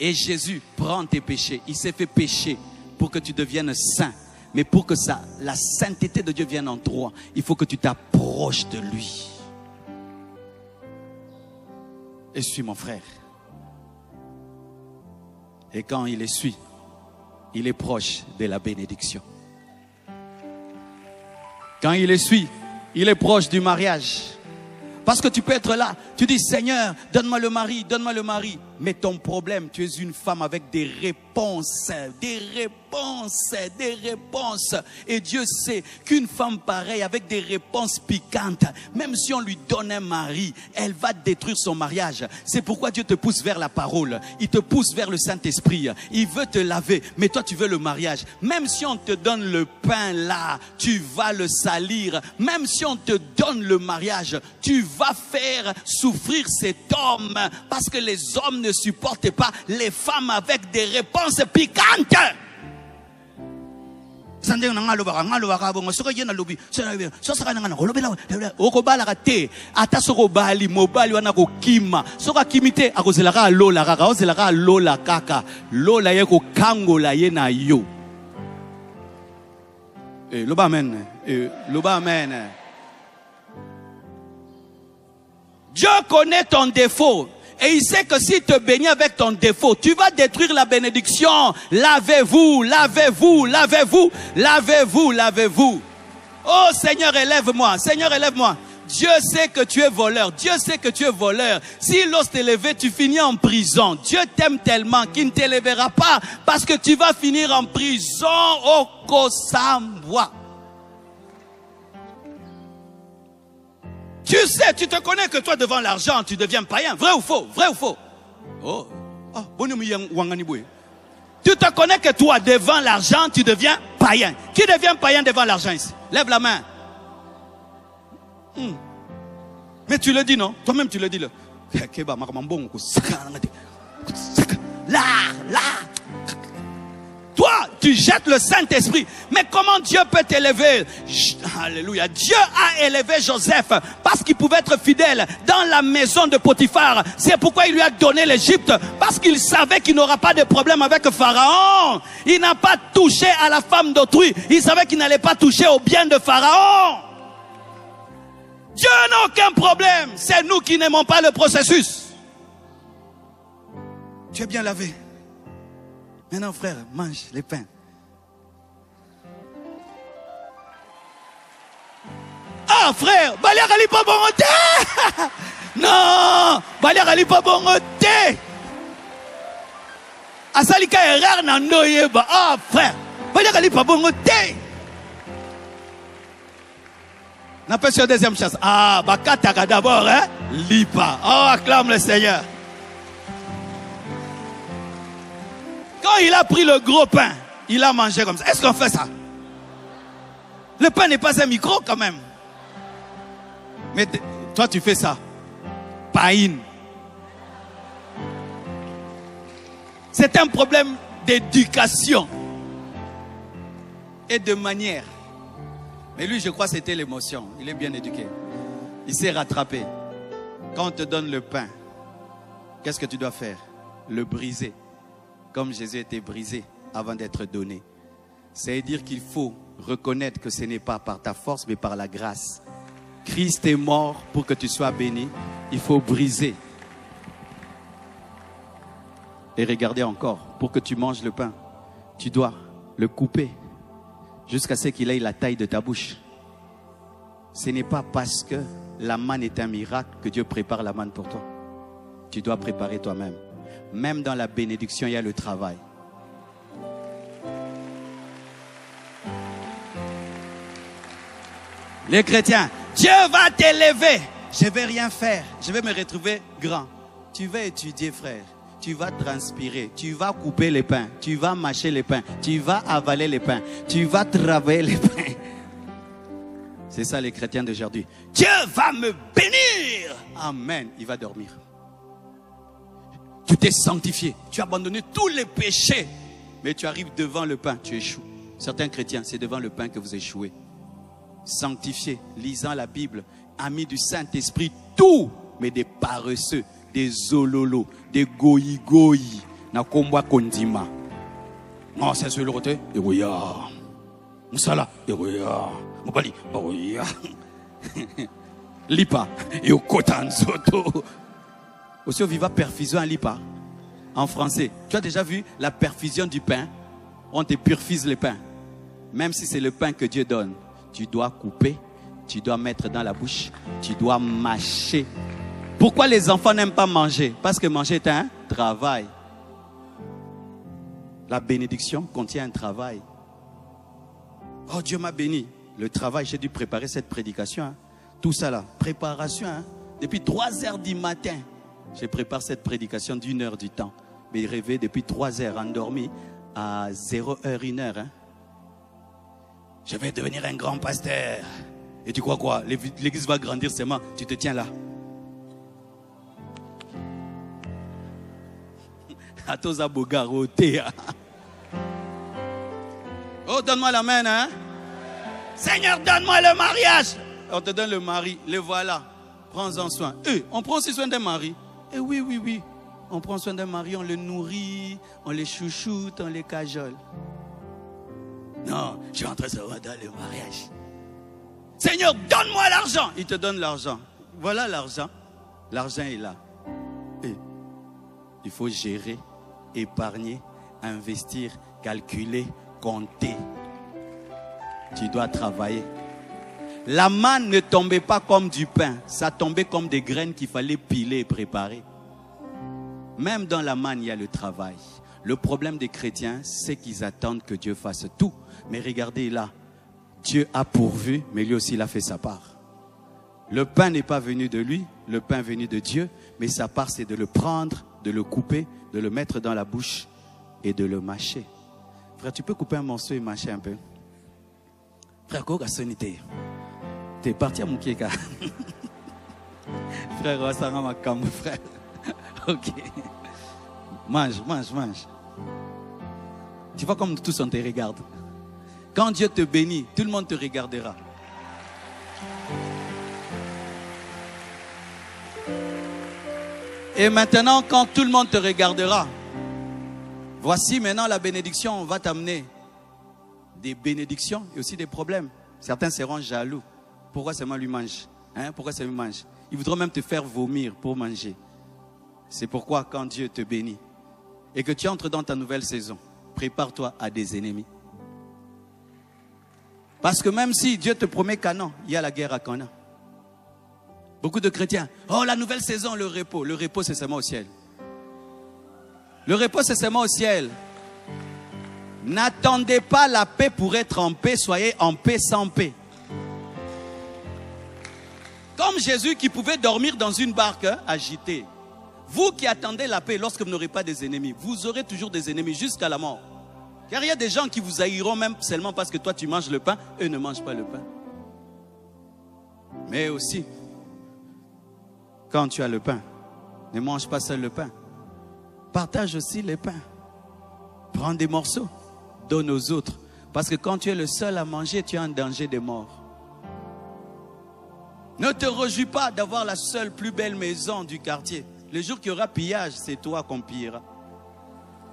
Et Jésus prend tes péchés. Il s'est fait pécher pour que tu deviennes saint. Mais pour que la sainteté de Dieu vienne en toi, il faut que tu t'approches de lui. Essuie mon frère. Et quand il essuie, il est proche de la bénédiction. Quand il essuie, il est proche du mariage. Parce que tu peux être là, tu dis Seigneur, donne-moi le mari, donne-moi le mari. Mais ton problème, tu es une femme avec des réponses. Et Dieu sait qu'une femme pareille, avec des réponses piquantes, même si on lui donne un mari, elle va détruire son mariage. C'est pourquoi Dieu te pousse vers la parole. Il te pousse vers le Saint-Esprit. Il veut te laver, mais toi tu veux le mariage. Même si on te donne le pain là, tu vas le salir. Même si on te donne le mariage, tu vas faire souffrir cet homme. Parce que les hommes ne supportent pas les femmes avec des réponses piquantes. Dieu connaît ton défaut. Et il sait que s'il te bénit avec ton défaut, tu vas détruire la bénédiction. Lavez-vous, lavez-vous, lavez-vous, lavez-vous, lavez-vous. Oh Seigneur, élève-moi, Seigneur, élève-moi. Dieu sait que tu es voleur. Dieu sait que tu es voleur. S'il ose t'élever, tu finis en prison. Dieu t'aime tellement qu'il ne t'élèvera pas parce que tu vas finir en prison. Oh Kosamwa. Tu sais, tu te connais que toi devant l'argent, tu deviens païen. Vrai ou faux? Vrai ou faux? Oh. Tu te connais que toi devant l'argent, tu deviens païen. Qui devient païen devant l'argent ici? Lève la main. Mais tu le dis, non? Toi-même tu le dis. Là. Toi, tu jettes le Saint-Esprit. Mais comment Dieu peut t'élever? Alléluia. Dieu a élevé Joseph parce qu'il pouvait être fidèle dans la maison de Potiphar. C'est pourquoi il lui a donné l'Égypte. Parce qu'il savait qu'il n'aura pas de problème avec Pharaon. Il n'a pas touché à la femme d'autrui. Il savait qu'il n'allait pas toucher au bien de Pharaon. Dieu n'a aucun problème. C'est nous qui n'aimons pas le processus. Tu es bien lavé. Maintenant, frère, mange les pains. Ah, frère, Balia Rali pas bon thé. Non, Balia Rali pas bon thé. Asalika erreur nandoyeba. Ah, frère, Balia Rali pas bon thé. N'a pas sur deuxième chasse. Ah, Bakataka d'abord, hein. Lipa. Oh, acclame le Seigneur. Quand il a pris le gros pain, il a mangé comme ça. Est-ce qu'on fait ça? Le pain n'est pas un micro quand même. Mais toi tu fais ça. Païne. C'est un problème d'éducation et de manière. Mais lui, je crois que c'était l'émotion. Il est bien éduqué. Il s'est rattrapé. Quand on te donne le pain, qu'est-ce que tu dois faire? Le briser. Comme Jésus était brisé avant d'être donné. C'est-à-dire qu'il faut reconnaître que ce n'est pas par ta force, mais par la grâce. Christ est mort pour que tu sois béni. Il faut briser. Et regardez encore, pour que tu manges le pain, tu dois le couper jusqu'à ce qu'il ait la taille de ta bouche. Ce n'est pas parce que la manne est un miracle que Dieu prépare la manne pour toi. Tu dois préparer toi-même. Même dans la bénédiction, il y a le travail. Les chrétiens, Dieu va t'élever. Je ne vais rien faire. Je vais me retrouver grand. Tu vas étudier, frère. Tu vas transpirer. Tu vas couper les pains. Tu vas mâcher les pains. Tu vas avaler les pains. Tu vas travailler les pains. C'est ça les chrétiens d'aujourd'hui. Dieu va me bénir. Amen. Il va dormir. Tu t'es sanctifié, tu as abandonné tous les péchés, mais tu arrives devant le pain, tu échoues. Certains chrétiens, c'est devant le pain que vous échouez. Sanctifié, lisant la Bible, ami du Saint-Esprit tout, mais des paresseux, des zololos, des goyi-goyi. Na komba kondima. Non, c'est sur le côté. Et oui, Moussala, et oui, Mobali, oui, Lipa, et au Kotanzoto. Aussi, on viva perfusion à Lipa. En français, tu as déjà vu la perfusion du pain? On te purifie le pain. Même si c'est le pain que Dieu donne, tu dois couper, tu dois mettre dans la bouche, tu dois mâcher. Pourquoi les enfants n'aiment pas manger? Parce que manger est un travail. La bénédiction contient un travail. Oh, Dieu m'a béni. Le travail, j'ai dû préparer cette prédication. Hein. Tout ça là, préparation. Hein. Depuis 3 heures du matin, je prépare cette prédication d'1 heure du temps. Mais rêvé depuis 3 heures, endormi à 0 heure, 1 heure. Hein. Je vais devenir un grand pasteur. Et tu crois quoi? L'église va grandir seulement. Tu te tiens là. À tous à Bogaroté. Oh, donne-moi la main, hein? Seigneur, donne-moi le mariage. On te donne le mari, le voilà. Prends-en soin. On prend aussi soin d'un mari. Oui. On prend soin d'un mari, on le nourrit, on les chouchoute, on les cajole. Non, je suis en train de dans le mariage. Seigneur, donne-moi l'argent. Il te donne l'argent. Voilà l'argent. L'argent est là. Il faut gérer, épargner, investir, calculer, compter. Tu dois travailler. La manne ne tombait pas comme du pain. Ça tombait comme des graines qu'il fallait piler et préparer. Même dans la manne, il y a le travail. Le problème des chrétiens, c'est qu'ils attendent que Dieu fasse tout. Mais regardez là, Dieu a pourvu, mais lui aussi il a fait sa part. Le pain n'est pas venu de lui, le pain est venu de Dieu, mais sa part c'est de le prendre, de le couper, de le mettre dans la bouche et de le mâcher. Frère, tu peux couper un morceau et mâcher un peu? Frère, quoi sonité? T'es parti à mon kieka. Frère, ça rend ma cam, frère. Ok. Mange. Tu vois comme tous on te regarde. Quand Dieu te bénit, tout le monde te regardera. Et maintenant, quand tout le monde te regardera, voici maintenant la bénédiction, on va t'amener des bénédictions et aussi des problèmes. Certains seront jaloux. Pourquoi seulement lui mange? Pourquoi seulement lui mange? Ils voudront même te faire vomir pour manger. C'est pourquoi quand Dieu te bénit et que tu entres dans ta nouvelle saison, prépare-toi à des ennemis. Parce que même si Dieu te promet Canaan, il y a la guerre à Canaan. Beaucoup de chrétiens, oh la nouvelle saison, le repos. Le repos c'est seulement au ciel. Le repos c'est seulement au ciel. N'attendez pas la paix pour être en paix, soyez en paix sans paix. Comme Jésus qui pouvait dormir dans une barque agitée. Vous qui attendez la paix lorsque vous n'aurez pas des ennemis, vous aurez toujours des ennemis jusqu'à la mort. Car il y a des gens qui vous haïront même seulement parce que toi tu manges le pain, eux ne mangent pas le pain. Mais aussi, quand tu as le pain, ne mange pas seul le pain. Partage aussi les pains. Prends des morceaux, donne aux autres. Parce que quand tu es le seul à manger, tu es en danger de mort. Ne te réjouis pas d'avoir la seule plus belle maison du quartier. Le jour qu'il y aura pillage, c'est toi qu'on pillera.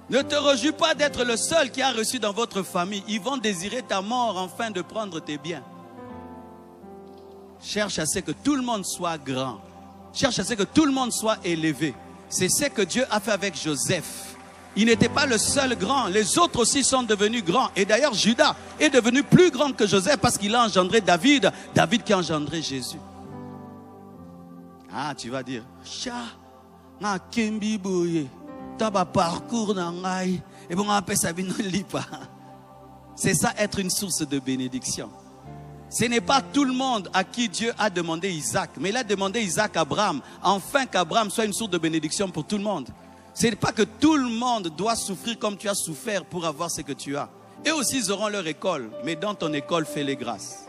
Ne te réjouis pas d'être le seul qui a reçu dans votre famille. Ils vont désirer ta mort afin de prendre tes biens. Cherche à ce que tout le monde soit grand. Cherche à ce que tout le monde soit élevé. C'est ce que Dieu a fait avec Joseph. Il n'était pas le seul grand. Les autres aussi sont devenus grands. Et d'ailleurs, Judas est devenu plus grand que Joseph parce qu'il a engendré David. David qui a engendré Jésus. Ah, tu vas dire, c'est ça être une source de bénédiction. Ce n'est pas tout le monde à qui Dieu a demandé Isaac, mais il a demandé Isaac à Abraham, afin qu'Abraham soit une source de bénédiction pour tout le monde. Ce n'est pas que tout le monde doit souffrir comme tu as souffert pour avoir ce que tu as. Eux aussi ils auront leur école, mais dans ton école, fais-les grâces.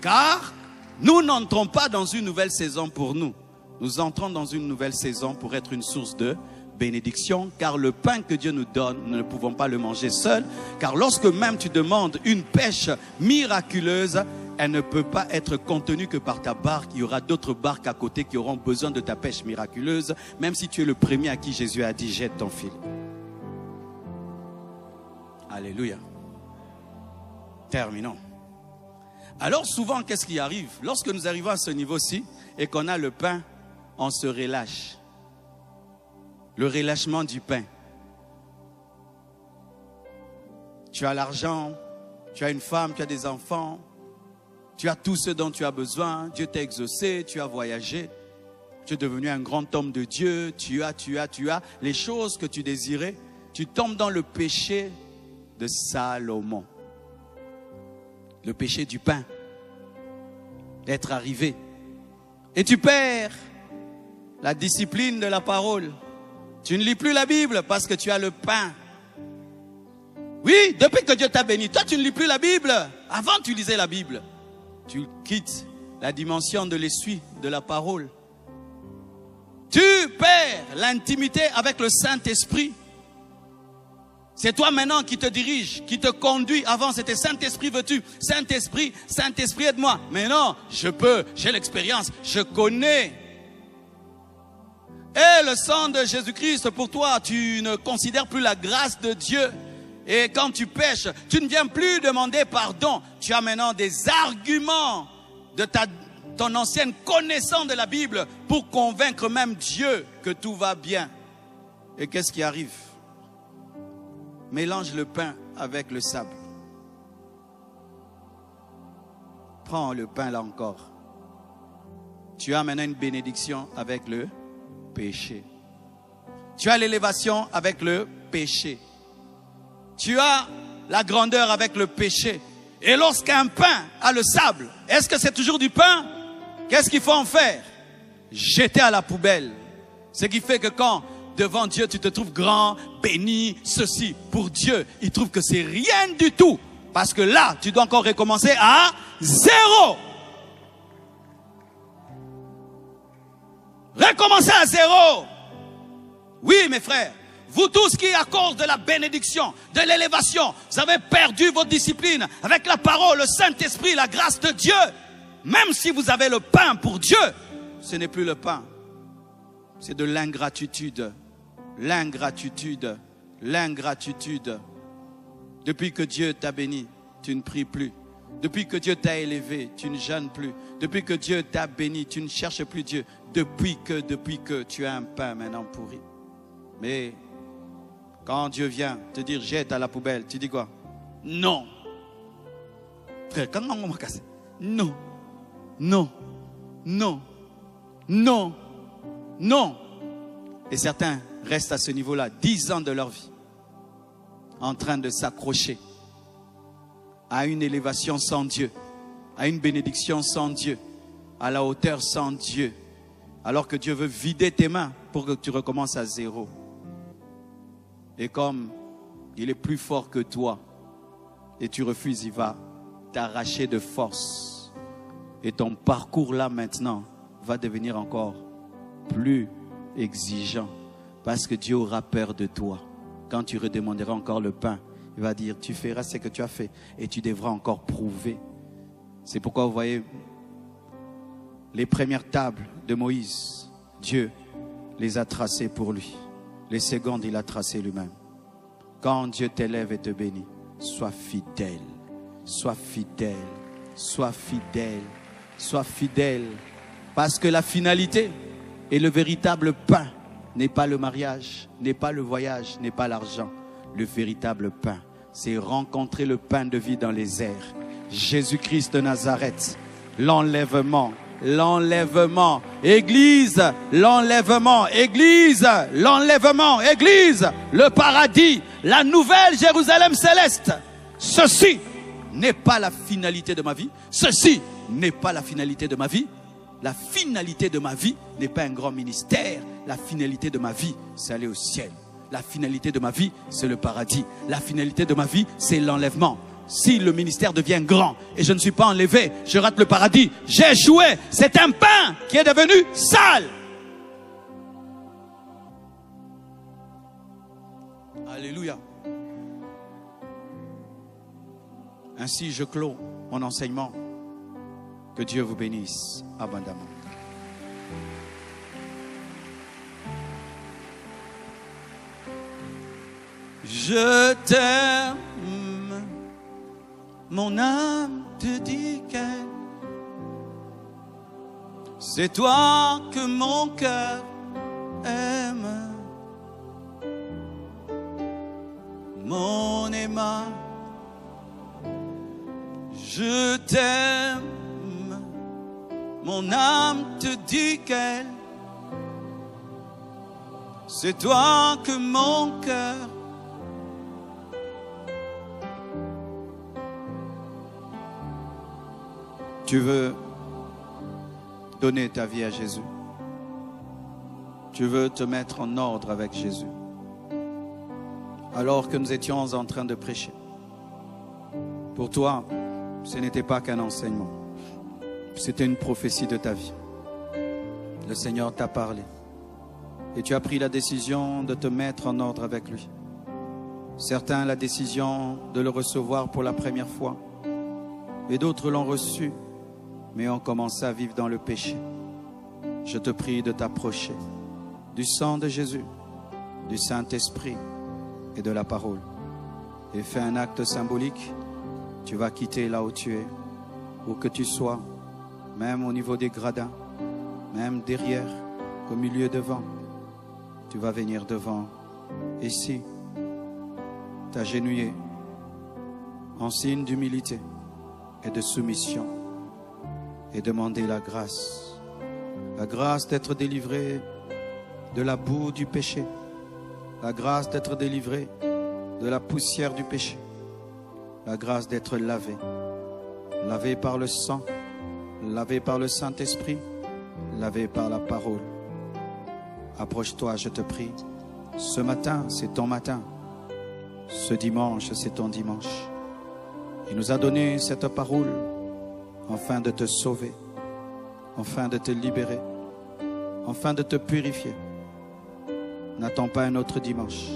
Car nous n'entrons pas dans une nouvelle saison pour nous. Nous entrons dans une nouvelle saison pour être une source de bénédiction. Car le pain que Dieu nous donne, nous ne pouvons pas le manger seul. Car lorsque même tu demandes une pêche miraculeuse, elle ne peut pas être contenue que par ta barque. Il y aura d'autres barques à côté qui auront besoin de ta pêche miraculeuse, même si tu es le premier à qui Jésus a dit jette ton fil. Alléluia. Terminons. Alors souvent, qu'est-ce qui arrive? Lorsque nous arrivons à ce niveau-ci et qu'on a le pain, on se relâche. Le relâchement du pain. Tu as l'argent, tu as une femme, tu as des enfants, tu as tout ce dont tu as besoin, Dieu t'a exaucé, tu as voyagé, tu es devenu un grand homme de Dieu, tu as les choses que tu désirais, tu tombes dans le péché de Salomon. Le péché du pain, d'être arrivé. Et tu perds la discipline de la parole. Tu ne lis plus la Bible parce que tu as le pain. Oui, depuis que Dieu t'a béni, toi tu ne lis plus la Bible. Avant tu lisais la Bible. Tu quittes la dimension de l'essuie, de la parole. Tu perds l'intimité avec le Saint-Esprit. C'est toi maintenant qui te dirige, qui te conduit. Avant c'était Saint-Esprit veux-tu, Saint-Esprit aide-moi. Mais non, je peux, j'ai l'expérience, je connais. Et le sang de Jésus-Christ pour toi, tu ne considères plus la grâce de Dieu. Et quand tu pêches, tu ne viens plus demander pardon. Tu as maintenant des arguments de ton ancienne connaissance de la Bible pour convaincre même Dieu que tout va bien. Et qu'est-ce qui arrive? Mélange le pain avec le sable. Prends le pain là encore. Tu as maintenant une bénédiction avec le péché. Tu as l'élévation avec le péché. Tu as la grandeur avec le péché. Et lorsqu'un pain a le sable, est-ce que c'est toujours du pain? Qu'est-ce qu'il faut en faire? Jeter à la poubelle. Ce qui fait que quand devant Dieu tu te trouves grand, béni, ceci, pour Dieu, il trouve que c'est rien du tout. Parce que là, tu dois encore recommencer à zéro. Recommencer à zéro. Oui, mes frères. Vous tous qui, à cause de la bénédiction, de l'élévation, vous avez perdu votre discipline avec la parole, le Saint-Esprit, la grâce de Dieu. Même si vous avez le pain pour Dieu, ce n'est plus le pain. C'est de l'ingratitude. L'ingratitude. L'ingratitude. Depuis que Dieu t'a béni, tu ne pries plus. Depuis que Dieu t'a élevé, tu ne jeûnes plus. Depuis que Dieu t'a béni, tu ne cherches plus Dieu. Depuis que tu as un pain maintenant pourri. Mais quand Dieu vient te dire jette à la poubelle, tu dis quoi? Non. Frère, quand on m'a cassé, non, non, non, non, non. Et certains restent à ce niveau-là 10 ans de leur vie, en train de s'accrocher à une élévation sans Dieu, à une bénédiction sans Dieu, à la hauteur sans Dieu, alors que Dieu veut vider tes mains pour que tu recommences à zéro. Et comme il est plus fort que toi et tu refuses, il va t'arracher de force. Et ton parcours là maintenant va devenir encore plus exigeant parce que Dieu aura peur de toi. Quand tu redemanderas encore le pain, il va dire tu feras ce que tu as fait et tu devras encore prouver. C'est pourquoi vous voyez les premières tables de Moïse, Dieu les a tracées pour lui. Les secondes, il a tracé lui-même. Quand Dieu t'élève et te bénit, sois fidèle, sois fidèle, sois fidèle, sois fidèle. Parce que la finalité et le véritable pain n'est pas le mariage, n'est pas le voyage, n'est pas l'argent. Le véritable pain, c'est rencontrer le pain de vie dans les airs. Jésus-Christ de Nazareth, l'enlèvement. L'enlèvement, Église, l'enlèvement, Église, l'enlèvement, Église, le paradis, la nouvelle Jérusalem céleste. Ceci n'est pas la finalité de ma vie. Ceci n'est pas la finalité de ma vie. La finalité de ma vie n'est pas un grand ministère. La finalité de ma vie, c'est aller au ciel. La finalité de ma vie, c'est le paradis. La finalité de ma vie, c'est l'enlèvement. Si le ministère devient grand et je ne suis pas enlevé, je rate le paradis. J'ai échoué. C'est un pain qui est devenu sale. Alléluia. Ainsi, je clôt mon enseignement Que Dieu vous bénisse abondamment. Je t'aime, mon âme te dit qu'elle. C'est toi que mon cœur aime, mon aimant. Je t'aime, mon âme te dit qu'elle. C'est toi que mon cœur. Tu veux donner ta vie à Jésus. Tu veux te mettre en ordre avec Jésus. Alors que nous étions en train de prêcher, pour toi, ce n'était pas qu'un enseignement. C'était une prophétie de ta vie. Le Seigneur t'a parlé. Et tu as pris la décision de te mettre en ordre avec lui. Certains la décision de le recevoir pour la première fois. Et d'autres l'ont reçu, mais ont commencé à vivre dans le péché. Je te prie de t'approcher du sang de Jésus, du Saint-Esprit et de la parole. Et fais un acte symbolique. Tu vas quitter là où tu es, où que tu sois, même au niveau des gradins, même derrière, au milieu devant. Tu vas venir devant, ici, t'agenouiller en signe d'humilité et de soumission et demander la grâce d'être délivré de la boue du péché, la grâce d'être délivré de la poussière du péché, la grâce d'être lavé par le sang, lavé par le Saint-Esprit, lavé par la parole. Approche-toi, je te prie. Ce matin, c'est ton matin. Ce dimanche, c'est ton dimanche. Il nous a donné cette parole afin de te sauver, afin de te libérer, afin de te purifier. N'attends pas un autre dimanche.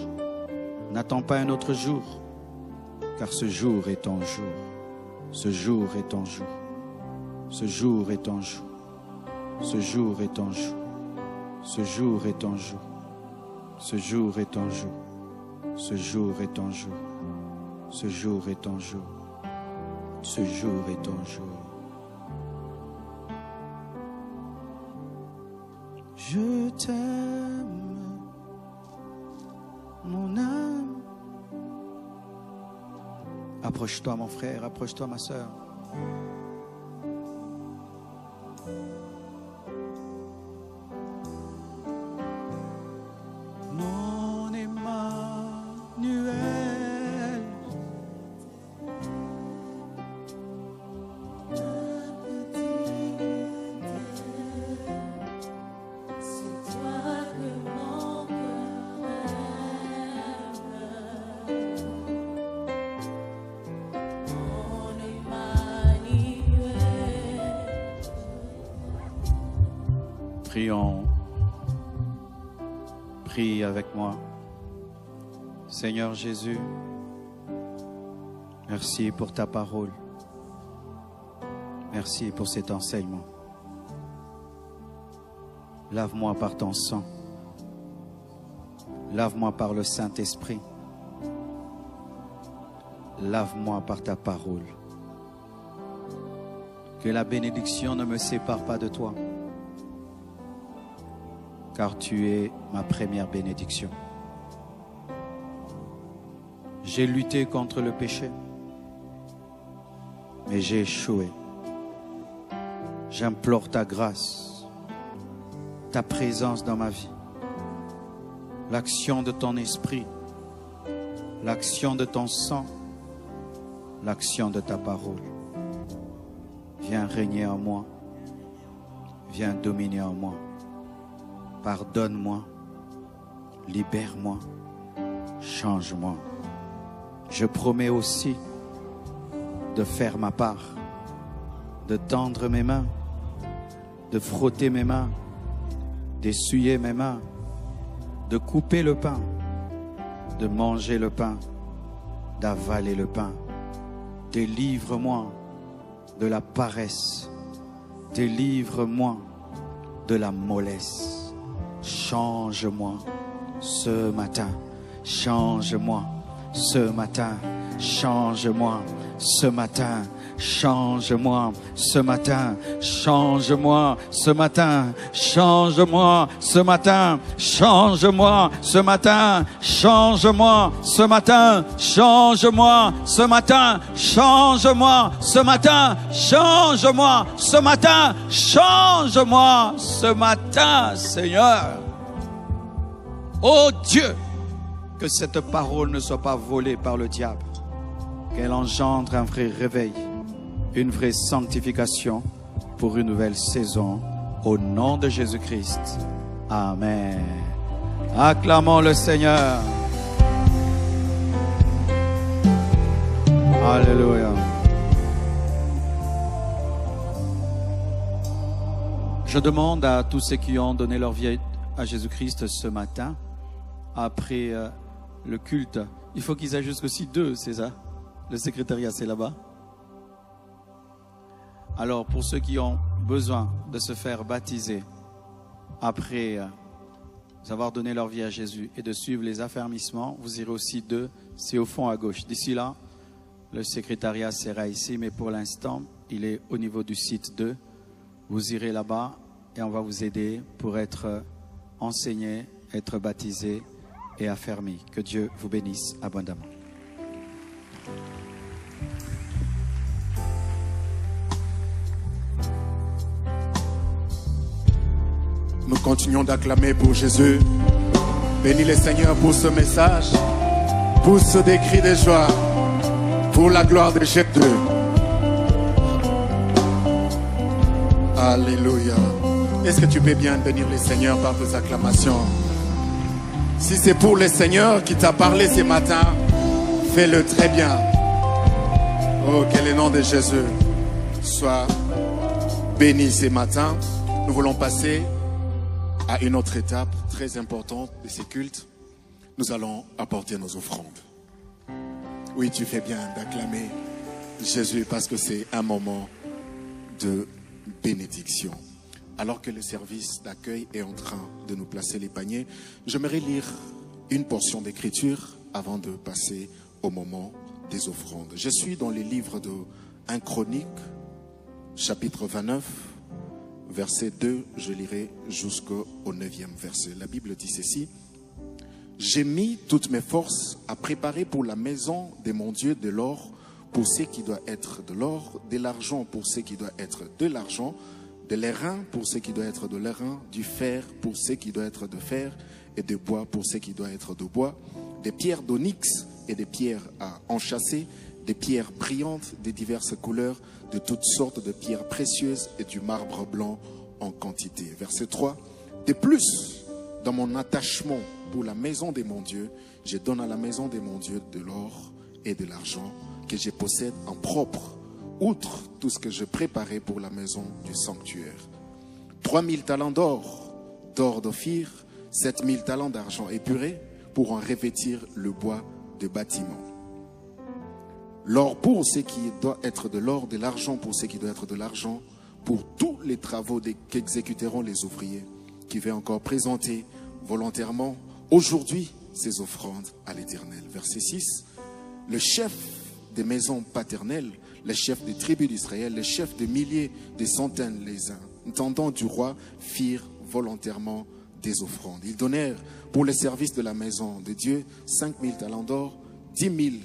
N'attends pas un autre jour, car ce jour est ton jour. Ce jour est ton jour. Ce jour est ton jour. Ce jour est ton jour. Ce jour est ton jour. Ce jour est ton jour. Ce jour est ton jour. Ce jour est ton jour. Ce jour est ton jour. Je t'aime, mon âme. Approche-toi, mon frère, approche-toi, ma sœur. Mon Emmanuel, c'est toi que mon cœur aime, mon Emmanuel. Prions. Prie avec moi. Seigneur Jésus, merci pour ta parole. Merci pour cet enseignement. Lave-moi par ton sang. Lave-moi par le Saint-Esprit. Lave-moi par ta parole. Que la bénédiction ne me sépare pas de toi, car tu es ma première bénédiction. J'ai lutté contre le péché, mais j'ai échoué. J'implore ta grâce, ta présence dans ma vie, l'action de ton esprit, l'action de ton sang, l'action de ta parole. Viens régner en moi, viens dominer en moi. Pardonne-moi, libère-moi, change-moi. Je promets aussi de faire ma part, de tendre mes mains, de frotter mes mains, d'essuyer mes mains, de couper le pain, de manger le pain, d'avaler le pain. Délivre-moi de la paresse, Délivre-moi de la mollesse. Change-moi ce matin. Change-moi ce matin. Change-moi ce matin. Change-moi ce matin. Change-moi ce matin. Change-moi ce matin. Change-moi ce matin. Change-moi ce matin. Change-moi ce matin. Change-moi ce matin. Change-moi ce matin. Change-moi ce matin, Seigneur. Oh Dieu, que cette parole ne soit pas volée par le diable, qu'elle engendre un vrai réveil, une vraie sanctification pour une nouvelle saison, au nom de Jésus-Christ. Amen. Acclamons le Seigneur. Alléluia. Je demande à tous ceux qui ont donné leur vie à Jésus-Christ ce matin, après le culte, il faut qu'ils aient jusqu'aussi 2, c'est ça? Le secrétariat, c'est là-bas. Alors, pour ceux qui ont besoin de se faire baptiser après avoir donné leur vie à Jésus et de suivre les affermissements, vous irez aussi 2, c'est au fond à gauche. D'ici là, le secrétariat sera ici, mais pour l'instant, il est au niveau du site 2. Vous irez là-bas et on va vous aider pour être enseigné, être baptisé et affermi. Que Dieu vous bénisse abondamment. Nous continuons d'acclamer pour Jésus. Bénis le Seigneur pour ce message. Pousse des cris de joie pour la gloire de Jésus. Alléluia. Est-ce que tu peux bien bénir le Seigneur par tes acclamations? Si c'est pour le Seigneur qui t'a parlé ce matin, fais-le très bien. Oh, que le nom de Jésus soit béni ce matin. Nous voulons passer à une autre étape très importante de ces cultes. Nous allons apporter nos offrandes. Oui, tu fais bien d'acclamer Jésus parce que c'est un moment de bénédiction. Alors que le service d'accueil est en train de nous placer les paniers, j'aimerais lire une portion d'écriture avant de passer au moment des offrandes. Je suis dans les livres de 1 Chronique, chapitre 29, verset 2, je lirai jusqu'au 9e verset. La Bible dit ceci: j'ai mis toutes mes forces à préparer pour la maison de mon Dieu de l'or pour ce qui doit être de l'or, de l'argent pour ce qui doit être de l'argent, de l'airain pour ce qui doit être de l'airain, du fer pour ce qui doit être de fer, et de bois pour ce qui doit être de bois, des pierres d'onyx et des pierres à enchâsser, des pierres brillantes de diverses couleurs, de toutes sortes de pierres précieuses et du marbre blanc en quantité. Verset 3. De plus, dans mon attachement pour la maison de mon Dieu, je donne à la maison de mon Dieu de l'or et de l'argent que je possède en propre, outre tout ce que je préparais pour la maison du sanctuaire. 3000 talents d'or d'Ophir, 7000 talents d'argent épuré pour en revêtir le bois de bâtiment. L'or pour ce qui doit être de l'or, de l'argent pour ce qui doit être de l'argent, pour tous les travaux qu'exécuteront les ouvriers, qui vont encore présenter volontairement aujourd'hui ces offrandes à l'Éternel. Verset 6, le chef des maisons paternelles, les chefs des tribus d'Israël, les chefs de milliers, des centaines, les intendants du roi firent volontairement des offrandes. Ils donnèrent pour le service de la maison de Dieu 5000 talents d'or, 10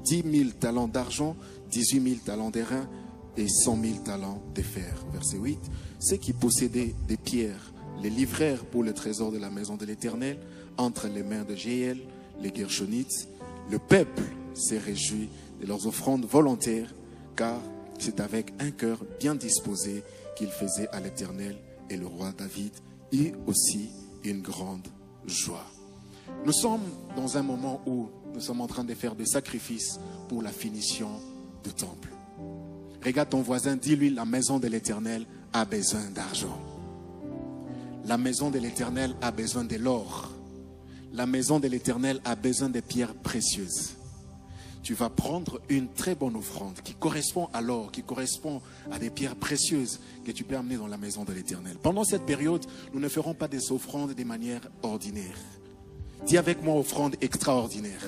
000 talents d'argent, 18 000 talents d'airain et 100 000 talents de fer. Verset 8. Ceux qui possédaient des pierres les livrèrent pour le trésor de la maison de l'Éternel entre les mains de Jéhiel, les Gershonites. Le peuple s'est réjoui de leurs offrandes volontaires, car c'est avec un cœur bien disposé qu'ils faisaient à l'Éternel, et le roi David eut aussi une grande joie. Nous sommes dans un moment où nous sommes en train de faire des sacrifices pour la finition du temple. Regarde ton voisin, dis-lui, la maison de l'Éternel a besoin d'argent. La maison de l'Éternel a besoin de l'or. La maison de l'Éternel a besoin de pierres précieuses. tu vas prendre une très bonne offrande qui correspond à l'or, qui correspond à des pierres précieuses que tu peux amener dans la maison de l'Éternel. Pendant cette période, nous ne ferons pas des offrandes de manière ordinaire. Dis avec moi, offrande extraordinaire.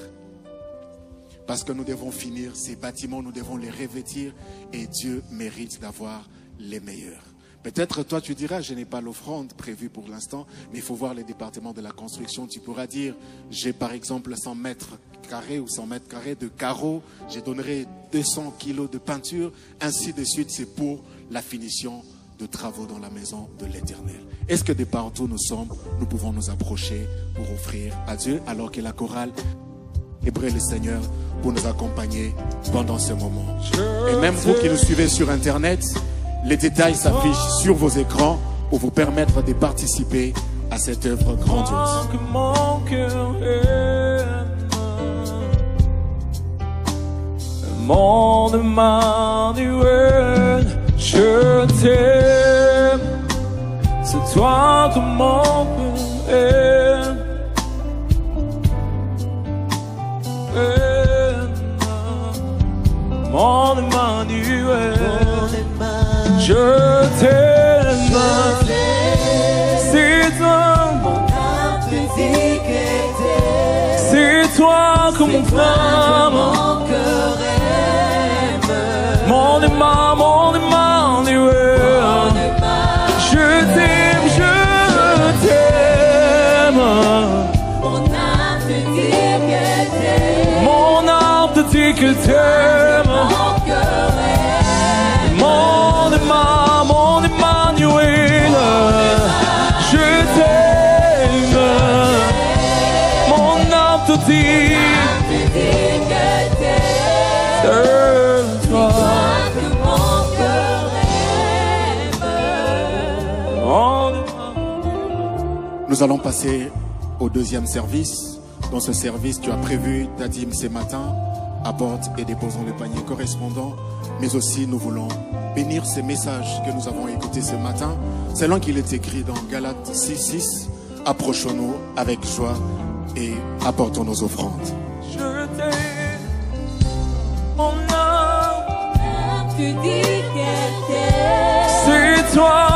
Parce que nous devons finir ces bâtiments, nous devons les revêtir et Dieu mérite d'avoir les meilleurs. Peut-être toi tu diras, je n'ai pas l'offrande prévue pour l'instant, mais il faut voir les départements de la construction. Tu pourras dire, j'ai par exemple 100 mètres carrés ou 100 mètres carrés de carreaux, je donnerai 200 kilos de peinture, ainsi de suite. C'est pour la finition de travaux dans la maison de l'Éternel. Est-ce que de partout nous sommes, nous pouvons nous approcher pour offrir à Dieu, alors que la chorale célébrer le Seigneur pour nous accompagner pendant ce moment. Et même vous qui nous suivez sur Internet, les détails s'affichent sur vos écrans pour vous permettre de participer à cette œuvre grandiose. Que mon cœur aime, mon Emmanuel, je t'aime. C'est toi que mon cœur aime. Mon Emmanuel, je t'aime. C'est toi, c'est toi que mon frère, mon Emmanuel, je t'aime, je t'aime. Mon âme te dit que t'aime. Mon Emmanuel, je t'aime. Mon âme te dit toi. Nous allons passer au deuxième service. Dans ce service, tu as prévu ta dîme ce matin. Apporte et déposons le panier correspondant. Mais aussi, nous voulons bénir ces messages que nous avons écoutés ce matin. Selon qu'il est écrit dans Galates 6:6, approchons-nous avec joie et apportons nos offrandes. Je t'aime, mon âme, Tu dis qu'elle t'aime. c'est toi.